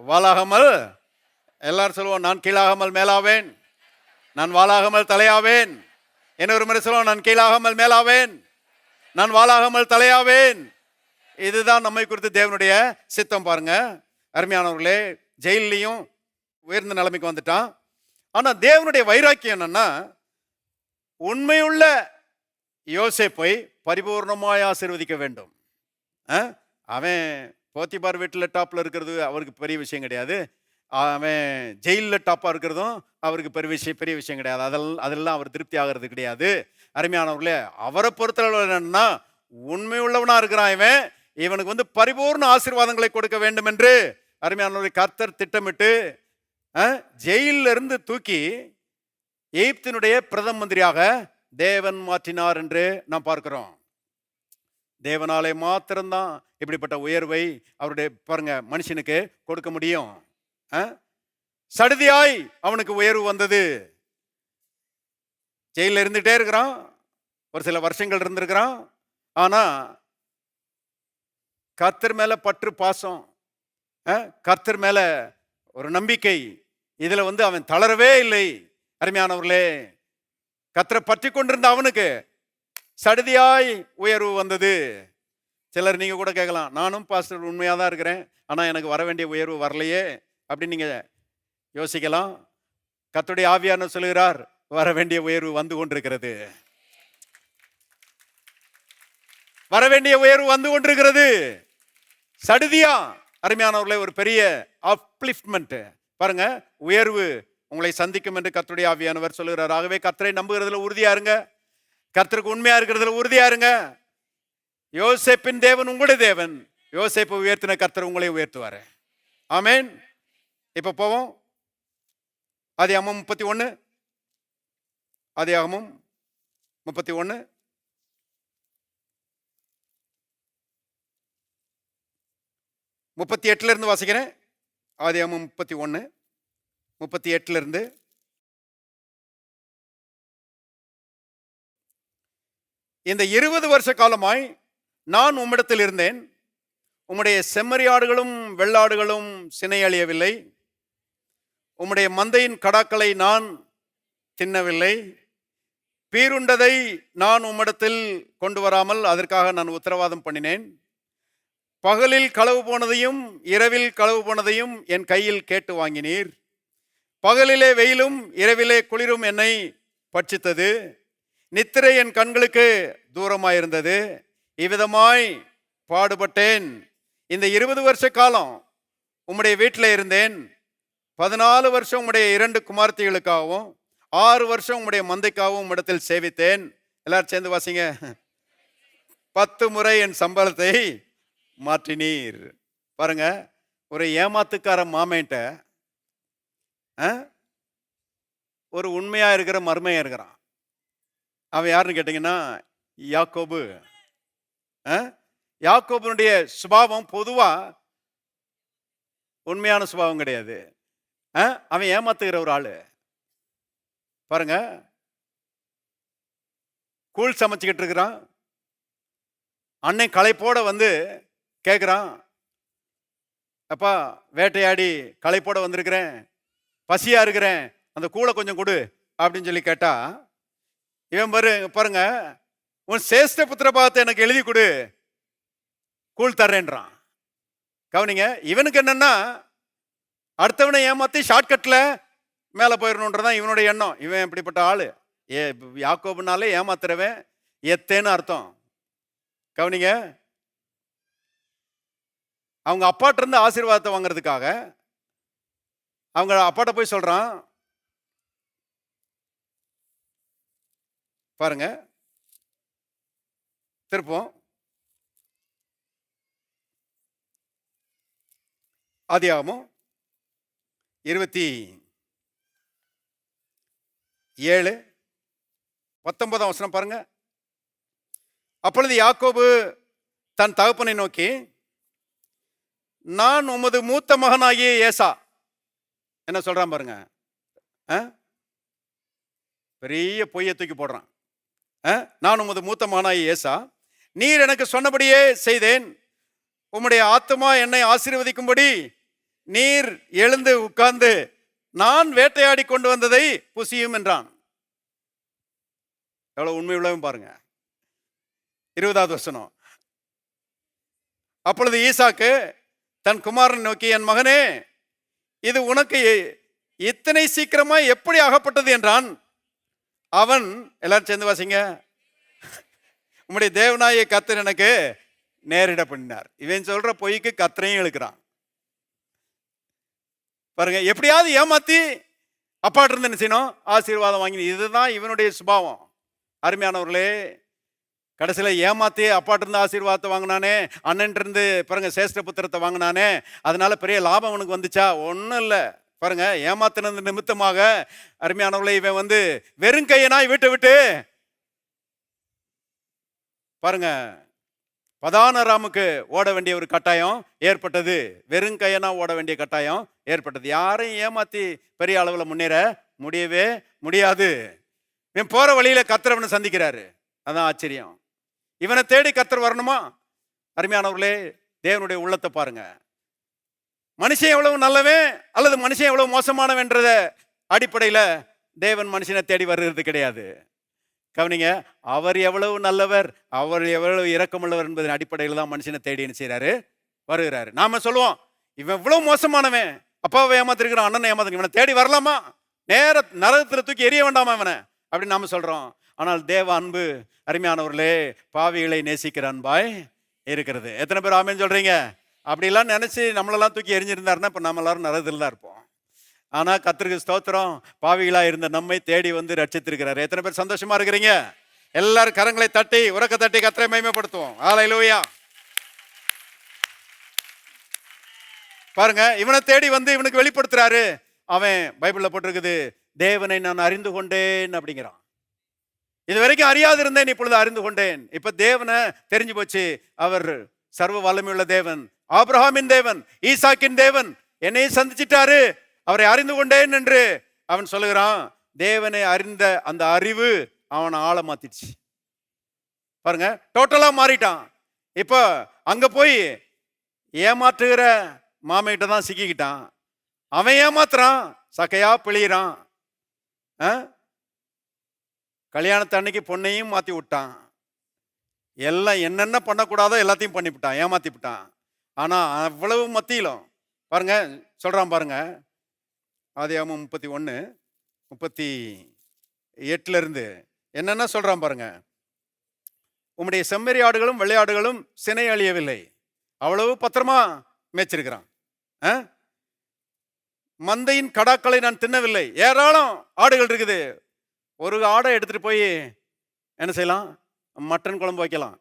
வாலாகாமல், எல்லாரும் சொல்லுவோம், நான் கீழாகாமல் மேலாவேன், நான் வாலாகாமல் தலையாவேன். இன்னொரு முறை சொல்லுவோம், நான் கீழாகாமல் மேலாவேன், நான் வாலாகாமல் தலையாவேன். இதுதான் நம்மை குறித்து தேவனுடைய சித்தம். பாருங்க அருமையானவர்களே, ஜெயிலையும் உயர்ந்த நிலைமைக்கு வந்துட்டான். ஆனா தேவனுடைய வைராக்கியம் என்னன்னா, உண்மையுள்ள யோசேப்பை பரிபூர்ணமாய் ஆசீர்வதிக்க வேண்டும். அவன் போத்திபார் வீட்டில் டாப்ல இருக்கிறது அவருக்கு பெரிய விஷயம் கிடையாது, அவன் ஜெயிலில் டாப்பா இருக்கிறதும் அவருக்கு பெரிய விஷயம் கிடையாது. அதெல்லாம் அவர் திருப்தி ஆகிறது கிடையாது. அருமையானவர்களே, அவரை பொறுத்தளவு என்னன்னா, உண்மையுள்ளவனா இருக்கிறான் இவன், இவனுக்கு பரிபூர்ண ஆசீர்வாதங்களை கொடுக்க வேண்டும் என்று அருமையானவர்களை கர்த்தர் திட்டமிட்டு ஜெயிலில் இருந்து தூக்கி எகிப்தினுடைய பிரதம மந்திரியாக தேவன் மாற்றினார் என்று நாம் பார்க்கிறோம். தேவனாலே மாத்திரம்தான் இப்படிப்பட்ட உயர்வை அவருடைய பாருங்க மனுஷனுக்கு கொடுக்க முடியும். சடுதியாய் அவனுக்கு உயர்வு வந்தது. ஜெயில இருந்துட்டே இருக்கிறான், ஒரு சில வருஷங்கள் இருந்திருக்கிறான். ஆனா கர்த்தர் மேல பற்று பாசம், கர்த்தர் மேல ஒரு நம்பிக்கை, இதுல அவன் தளரவே இல்லை. அருமையானவர்களே, கர்த்தரை பற்றி கொண்டிருந்த அவனுக்கு சடுதியாய் உயர்வு வந்தது. சிலர் நீங்க கூட கேட்கலாம், நானும் பாஸ்டர் உண்மையா தான் இருக்கிறேன், ஆனா எனக்கு வர வேண்டிய உயர்வு வரலையே அப்படின்னு நீங்க யோசிக்கலாம். கர்த்தருடைய ஆவியானவர் சொல்லுகிறார், வர வேண்டிய உயர்வு வந்து கொண்டிருக்கிறது, வர வேண்டிய உயர்வு வந்து கொண்டிருக்கிறது. சடுதியா அருமையானவர்களே ஒரு பெரிய அப்லிஃப்ட்மெண்ட் பாருங்க, உயர்வு உங்களை சந்திக்கும் என்று கர்த்தருடைய ஆவியானவர் சொல்லுகிறார். ஆகவே கர்த்தரை நம்புகிறதுல உறுதியா இருங்க, கர்த்தருக்கு உண்மையா இருக்கிறதுல உறுதியா இருங்க. யோசேப்பின் தேவன் உங்களுடைய தேவன். யோசேப்பை உயர்த்தின கர்த்தர் உங்களை உயர்த்துவார். ஆமென். இப்ப போவோம். ஆதியாகமம் 31. ஆதியாகமம் 31 38 இருந்து வாசிக்கிறேன். ஆதியாகமம் 31 38 இருந்து. இந்த 20 வருஷ காலமாய் நான் உம்மிடத்தில் இருந்தேன், உம்முடைய செம்மறியாடுகளும் வெள்ளாடுகளும் சினையழியவில்லை, உம்முடைய மந்தையின் கடாக்களை நான் தின்னவில்லை, பீருண்டதை நான் உம்மிடத்தில் கொண்டு வராமல் அதற்காக நான் உத்தரவாதம் பண்ணினேன். பகலில் களவு போனதையும் இரவில் களவு போனதையும் என் கையில் கேட்டு வாங்கினீர். பகலிலே வெயிலும் இரவிலே குளிரும் என்னை பட்சித்தது. நித்திரை என் கண்களுக்கு தூரமாயிருந்தது. இவ்விதமாய் பாடுபட்டேன். இந்த 20 வருஷ காலம் உம்முடைய வீட்டில் இருந்தேன். 14 வருஷம் உம்முடைய 2 குமார்த்திகளுக்காகவும் 6 வருஷம் உம்முடைய மந்தைக்காகவும் உம்மிடத்தில் சேவித்தேன். எல்லாரும் சேர்ந்து வாசிங்க. 10 முறை என் சம்பளத்தை மாற்றினீர். பாருங்க, ஒரு ஏமாத்துக்கார மாமேன்ட்ட ஒரு உண்மையா இருக்கிற மருமையா இருக்கிறான். அவன் யாருன்னு கேட்டீங்கன்னா யாக்கோபு. யாக்கோபுனுடைய சுபாவம் பொதுவா உண்மையான சுபாவம் கிடையாது. அவன் ஏமாத்துகிற ஒரு ஆளு. பாருங்க, கூழ் சமைச்சுக்கிட்டு இருக்கிறான். அன்னை களைப்போட வந்து கேட்குறான், அப்பா வேட்டையாடி களைப்போட வந்திருக்கிறேன், பசியா இருக்கிறேன், அந்த கூழை கொஞ்சம் கொடு அப்படின்னு சொல்லி கேட்டா, இவன் பாருங்க, உன் சேஷ்ட புத்திர பாகத்தை எனக்கு எழுதி கொடு, கூழ் தர்றேன்றான். கவனிங்க, இவனுக்கு என்னன்னா அடுத்தவனை ஏமாத்தி ஷார்ட்கட்ல மேலே போயிடணுன்றதான் இவனுடைய எண்ணம். இவன் இப்படிப்பட்ட ஆளு. யாக்கோபுனாலே ஏமாத்துறவன், எத்தேன்னு அர்த்தம். கவனிங்க, அவங்க அப்பாட்ட இருந்து ஆசீர்வாதத்தை வாங்குறதுக்காக அவங்க அப்பாட்ட போய் சொல்றான். பாருங்க, திருப்போம். ஆதியாகமம் 27:19 பாருங்க. அப்பொழுது யாக்கோபு தன் தகப்பனை நோக்கி, நான் உமது மூத்த மகனாகிய ஏசா, என்ன சொல்றான் பாருங்க, பெரிய பொய்யை தூக்கி போடுறான். நான் உமது மூத்த மகனாகிய ஏசா, நீர் எனக்கு சொன்னபடியே செய்தேன், உம்முடைய ஆத்துமா என்னை ஆசீர்வதிக்கும்படி நீர் எழுந்து உட்கார்ந்து நான் வேட்டையாடி கொண்டு வந்ததை புசியும் என்றான். எவ்வளவு உண்மை உள்ளவன் பாருங்க. 20வது வசனம். அப்பொழுது ஈசாக்கு தன் குமாரன் நோக்கி, என் மகனே, இது உனக்கு இத்தனை சீக்கிரமா எப்படி ஆகப்பட்டது என்றான். அவன், எல்லாரும் சேர்ந்து வாசிங்க, உம்முடைய தேவனாகிய கர்த்தர் எனக்கு நேரிட பண்ணினார். இவன் சொல்ற பொய்க்கு கர்த்தரையும் இழுக்கிறான். பாருங்க, எப்படியாவது ஏமாத்தி அப்பாட்ட இருந்து என்ன செய்யணும், ஆசீர்வாதம் வாங்கி. இதுதான் இவனுடைய சுபாவம். அருமையானவர்களே, கடைசியில் ஏமாத்தி அப்பாட்ட இருந்து ஆசீர்வாதத்தை வாங்கினானே, அண்ணன் இருந்து பாருங்க சேஷ்ட புத்திரத்தை வாங்கினானே, அதனால பெரிய லாபம் அவனுக்கு வந்துச்சா? ஒன்றும் இல்லை. பாருங்க, ஏமாத்தினது நிமித்தமாக அருமையானவர்களே, இவன் வந்து வெறுங்கையனாய் வீட்டை விட்டு பாருங்க பதானராமுக்கு ஓட வேண்டிய ஒரு கட்டாயம் ஏற்பட்டது. வெறுங்கையனா ஓட வேண்டிய கட்டாயம் ஏற்பட்டது. யாரையும் ஏமாத்தி பெரிய அளவில் முன்னேற முடியவே முடியாது. இவன் போற வழியில கர்த்தர் சந்திக்கிறாரு. அதான் ஆச்சரியம். இவனை தேடி கர்த்தர் வரணுமா? அருமையானவர்களே, தேவனுடைய உள்ளத்தை பாருங்க. மனுஷன் எவ்வளவு நல்லவன் அல்லது மனுஷன் எவ்வளவு மோசமானவன்றத அடிப்படையில் தேவன் மனுஷனை தேடி வருகிறது கிடையாது. கவனிங்க, அவர் எவ்வளவு நல்லவர், அவர் எவ்வளவு இரக்கமுள்ளவர் என்பதன் அடிப்படையில் தான் மனுஷனை தேடி என்ன செய்யறாரு, வருகிறாரு. நாம சொல்லுவோம், இவன் இவ்வளவு மோசமானவன், அப்பாவை ஏமாத்திருக்கிறான், அண்ணனை ஏமாத்திருக்க, இவனை தேடி வரலாமா, நேர நரகத்தில் தூக்கி எரிய வேண்டாமா இவனை அப்படின்னு நாம சொல்றோம். ஆனால் தேவ அன்பு அருமையானவர்களே பாவிகளை நேசிக்கிற அன்பாய் இருக்கிறது. எத்தனை பேர் ஆமேன்னு சொல்றீங்க? அப்படிலாம் நினைச்சு நம்மளெல்லாம் தூக்கி எரிஞ்சிருந்தாருன்னா இப்போ நம்ம எல்லாரும் நரகத்தில் தான் இருப்போம். ஆனா கர்த்தருக்கு ஸ்தோத்திரம், பாவிகளா இருந்த நம்மை தேடி வந்து ரட்சித்திருக்கிறார். எத்தனை பேர் சந்தோஷமா இருக்கிறீங்க? எல்லாரும் கரங்களை தட்டி உரக்க தட்டி கர்த்தரை மகிமைப்படுத்துவோம். ஹல்லேலூயா. பாருங்க, இவனை தேடி வந்து இவனுக்கு வெளிப்படுத்துறாரு. அவன் பைபிள்ல போட்டிருக்குது, தேவனை நான் அறிந்து கொண்டேன் அப்படிங்கிறான். இது வரைக்கும் அறியாது இருந்தேன், இப்பொழுது அறிந்து கொண்டேன். இப்ப தேவனை தெரிஞ்சு போச்சு. அவர் சர்வ வல்லமையுள்ள தேவன், ஆபிரகாமின் தேவன், ஈசாக்கின் தேவன், என்னை சந்திச்சிட்டாரு, அவரை அறிந்து கொண்டேன் என்று அவன் சொல்லுகிறான். தேவனை அறிந்த அந்த அறிவு அவனை ஆழ மாத்திடுச்சு. பாருங்க, டோட்டலா மாறிட்டான். இப்ப அங்க போய் ஏமாற்றுகிற மாமையிட்ட தான் சிக்கிக்கிட்டான். அவன் ஏமாத்துறான், சக்கையா பிழியிறான். கல்யாணத்து அன்னைக்கு பொண்ணையும் மாத்தி விட்டான். எல்லாம் என்னென்ன பண்ணக்கூடாதோ எல்லாத்தையும் பண்ணிவிட்டான், ஏமாத்தி விட்டான். ஆனா அவ்வளவு மத்தியிலும் பாருங்க சொல்றான். பாருங்க, ஆதியாகமம் 31:38 இருந்து என்னென்ன சொல்றான் பாருங்க. உம்முடைய செம்மறி ஆடுகளும் வெள்ளையாடுகளும் சினை அழியவில்லை, அவ்வளவு பத்திரமா மேய்ச்சிருக்கிறான். மந்தையின் கடாக்களை நான் தின்னவில்லை, ஏராளம் ஆடுகள் இருக்குது. ஒரு ஆடை எடுத்துட்டு போய் என்ன செய்யலாம்? மட்டன் குழம்பு வைக்கலாம்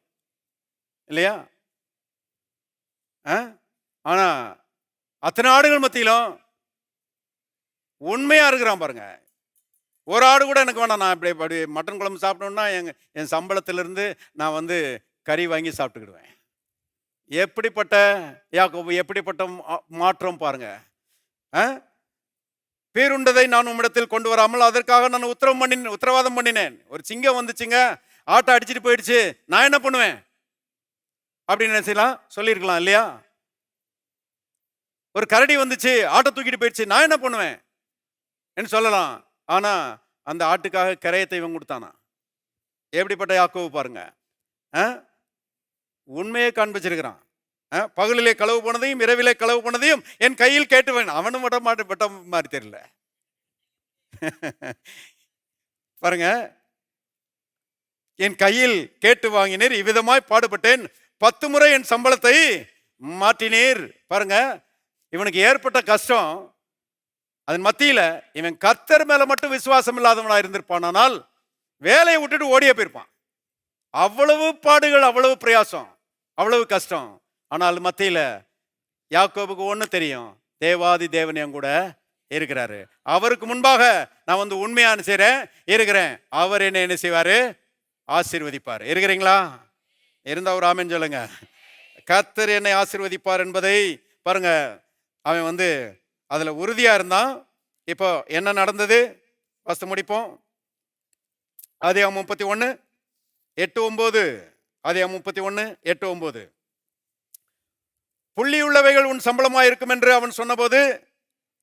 இல்லையா? ஆனா அத்தனை ஆடுகள் மத்தியிலும் உண்மையா இருக்கிறான் பாருங்க. ஒரு ஆடு கூட எனக்கு வேணாம், நான் இப்படி மட்டன் குழம்பு சாப்பிடணும்னா என் சம்பளத்திலிருந்து நான் வந்து கறி வாங்கி சாப்பிட்டுக்கிடுவேன். எப்படிப்பட்ட யாக்கோபு, எப்படிப்பட்ட மாற்றம் பாருங்க. பேருண்டதை நான் உம்மிடத்தில் கொண்டு வராமல் அதற்காக நான் உத்தரவாதம் பண்ணினேன். ஒரு சிங்கம் வந்துச்சுங்க, ஆட்டை அடிச்சுட்டு போயிடுச்சு, நான் என்ன பண்ணுவேன் அப்படின்னு என்ன செய்யலாம்? சொல்லியிருக்கலாம் இல்லையா? ஒரு கரடி வந்துச்சு, ஆட்டை தூக்கிட்டு போயிடுச்சு, நான் என்ன பண்ணுவேன் என்று சொல்லலாம். ஆனா அந்த ஆட்டுக்காக கரையத்தை இவன் கொடுத்தானா? எப்படிப்பட்ட யாக்கோபு பாருங்க. உண்மையை காண்பிச்சிருக்கிறான். பகலிலே களவு போனதையும் இரவிலே களவு போனதையும் என் கையில் கேட்டுவேன். அவனும் விட்ட மாதிரி தெரியல பாருங்க. என் கையில் கேட்டு வாங்கினீர், இவ்விதமாய் பாடுபட்டேன், 10 முறை என் சம்பளத்தை மாற்றினீர். பாருங்க, இவனுக்கு ஏற்பட்ட கஷ்டம், அதன் மத்தியில இவன் கர்த்தர் மேல மட்டும் விசுவாசம் இல்லாதவனா இருந்திருப்பானால் வேலையை விட்டுட்டு ஓடியே போயிருப்பான். அவ்வளவு பாடுகள், அவ்வளவு பிரயாசம், அவ்வளவு கஷ்டம். ஆனால் மத்தியில யாக்கோபுக்கு ஒண்ணு தெரியும், தேவாதி தேவன் என் கூட இருக்கிறாரு. அவருக்கு முன்பாக நான் வந்து உண்மையான செய்றேன் இருக்கிறேன், அவர் என்ன செய்வாரு? ஆசீர்வதிப்பார். இருக்கிறீங்களா? இருந்தா ஒரு ஆமென் சொல்லுங்க. கர்த்தர் என்னை ஆசீர்வதிப்பார் என்பதை பாருங்க, அவன் வந்து அதுல உறுதியா இருந்தான். இப்போ என்ன நடந்தது? ஃபர்ஸ்ட் முடிப்போம். ஆதியாகமம் 31:8-9. ஆதியாகமம் 31:8-9. புள்ளியுள்ளவைகள் உன் சம்பளமா இருக்கும் என்று அவன் சொன்னபோது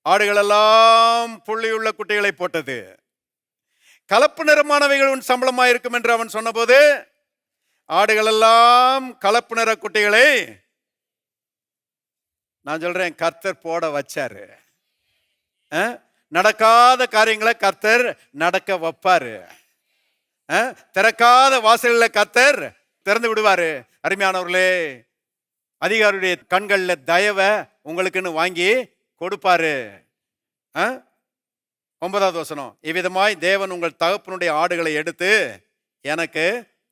ஆடுகள் எல்லாம் புள்ளியுள்ள குட்டிகளை போட்டது. கலப்பு நிறமானவைகள் உன் சம்பளமா இருக்கும் என்று அவன் சொன்னபோது ஆடுகள் எல்லாம் கலப்பு நிற குட்டிகளை, நான் சொல்றேன், கர்த்தர் போட வச்சாரு. நடக்காத காரியங்களை கர்த்தர் நடக்க வைப்பாரு. திறக்காத வாசல்ல கர்த்தர் திறந்து விடுவாரு. அருமையானவர்களே, அதிகாரியுடைய கண்கள்ல தயவை உங்களுக்குன்னு வாங்கி கொடுப்பாரு. 9வது வசனம், இவ்விதமாய் தேவன் உங்கள் தகப்பனுடைய ஆடுகளை எடுத்து எனக்கு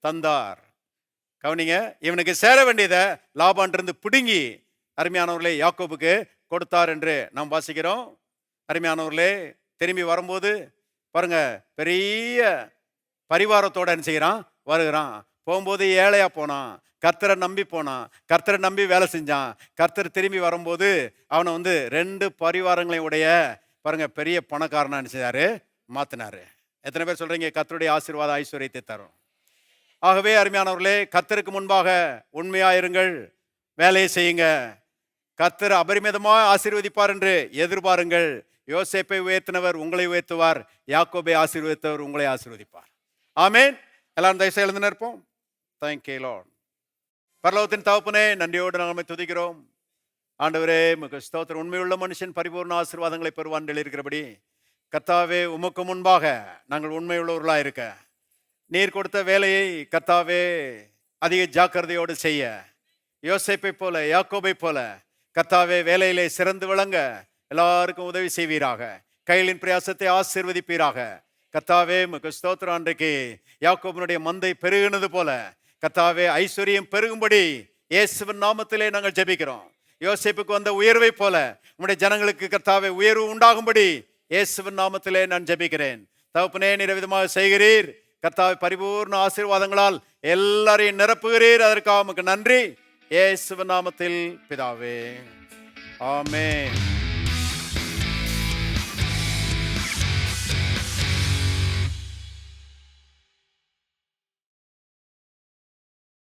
தந்தார். கவனிங்க, இவனுக்கு சேர வேண்டியதை லாபான் இருந்து பிடுங்கி அருமையானவர்களே யாக்கோபுக்கு கொடுத்தார் என்று நாம் வாசிக்கிறோம். அருமையானவர்களே, திரும்பி வரும்போது பாருங்க, பெரிய பரிவாரத்தோட என்ன செய்யறான்? வருகிறான். போகும்போது ஏழையா போனான், கர்த்தரை நம்பி போனான், கர்த்தரை நம்பி வேலை செஞ்சான். கர்த்தர் திரும்பி வரும்போது அவனை வந்து 2 பரிவாரங்களையும் உடைய பாருங்க பெரிய பணக்காரனா செய்தாரு, மாத்தினாரு. எத்தனை பேர் சொல்றீங்க கர்த்தருடைய ஆசீர்வாத ஐஸ்வர்யத்தை தரும்? ஆகவே அருமையானவர்களே, கர்த்தருக்கு முன்பாக உண்மையாயிருங்கள், வேலையை செய்யுங்க. கர்த்தர் அபரிமிதமாக ஆசீர்வதிப்பார் என்று எதிர்பாருங்கள். யோசேப்பை உயர்த்தினவர் உங்களை உயர்த்துவார், யாக்கோபை ஆசீர்வதித்தவர் உங்களை ஆசீர்வதிப்பார். ஆமென். எல்லாரும் தயவுசெய்து எழுந்து நிற்போம். Thank you Lord. பரலோகத்தின் தகப்பனே, நன்றியோடு நாங்கள் துதிக்கிறோம். ஆண்டவரே, உமக்கு ஸ்தோத்திரம். உண்மையுள்ள மனுஷன் பரிபூர்ண ஆசீர்வாதங்களை பெறுவான் இருக்கிறபடி கர்த்தாவே, உமக்கு முன்பாக நாங்கள் உண்மையுள்ளவர்களாக இருக்க, நீர் கொடுத்த வேலையை கர்த்தாவே அதிக ஜாக்கிரதையோடு செய்ய, யோசேப்பை போல யாக்கோபை போல கர்த்தாவே வேலையிலே சிறந்து விளங்க எல்லாருக்கும் உதவி செய்வீராக. கைகளின் பிரயாசத்தை ஆசீர்வதிப்பீராக. கர்த்தாவே உமக்கு ஸ்தோத்திரம். அன்றைக்கு யாக்கோபினுடைய மந்தை பெருகினது போல கர்த்தாவே ஐஸ்வர்யம் பெருகும்படி இயேசுவின் நாமத்திலே நாங்கள் ஜெபிக்கிறோம். யோசேப்புக்கு வந்த உயர்வை போல உம்முடைய ஜனங்களுக்கு கர்த்தாவே உயர்வு உண்டாகும்படி இயேசுவின் நாமத்திலே நான் ஜெபிக்கிறேன். தகப்பனே, நீர் விதமாக செய்கிறீர். கர்த்தாவே, பரிபூர்ண ஆசீர்வாதங்களால் எல்லாரையும் நிரப்புகிறீர். அதற்காக உமக்கு நன்றி. இயேசுவின் நாமத்தில் பிதாவே, ஆமென்.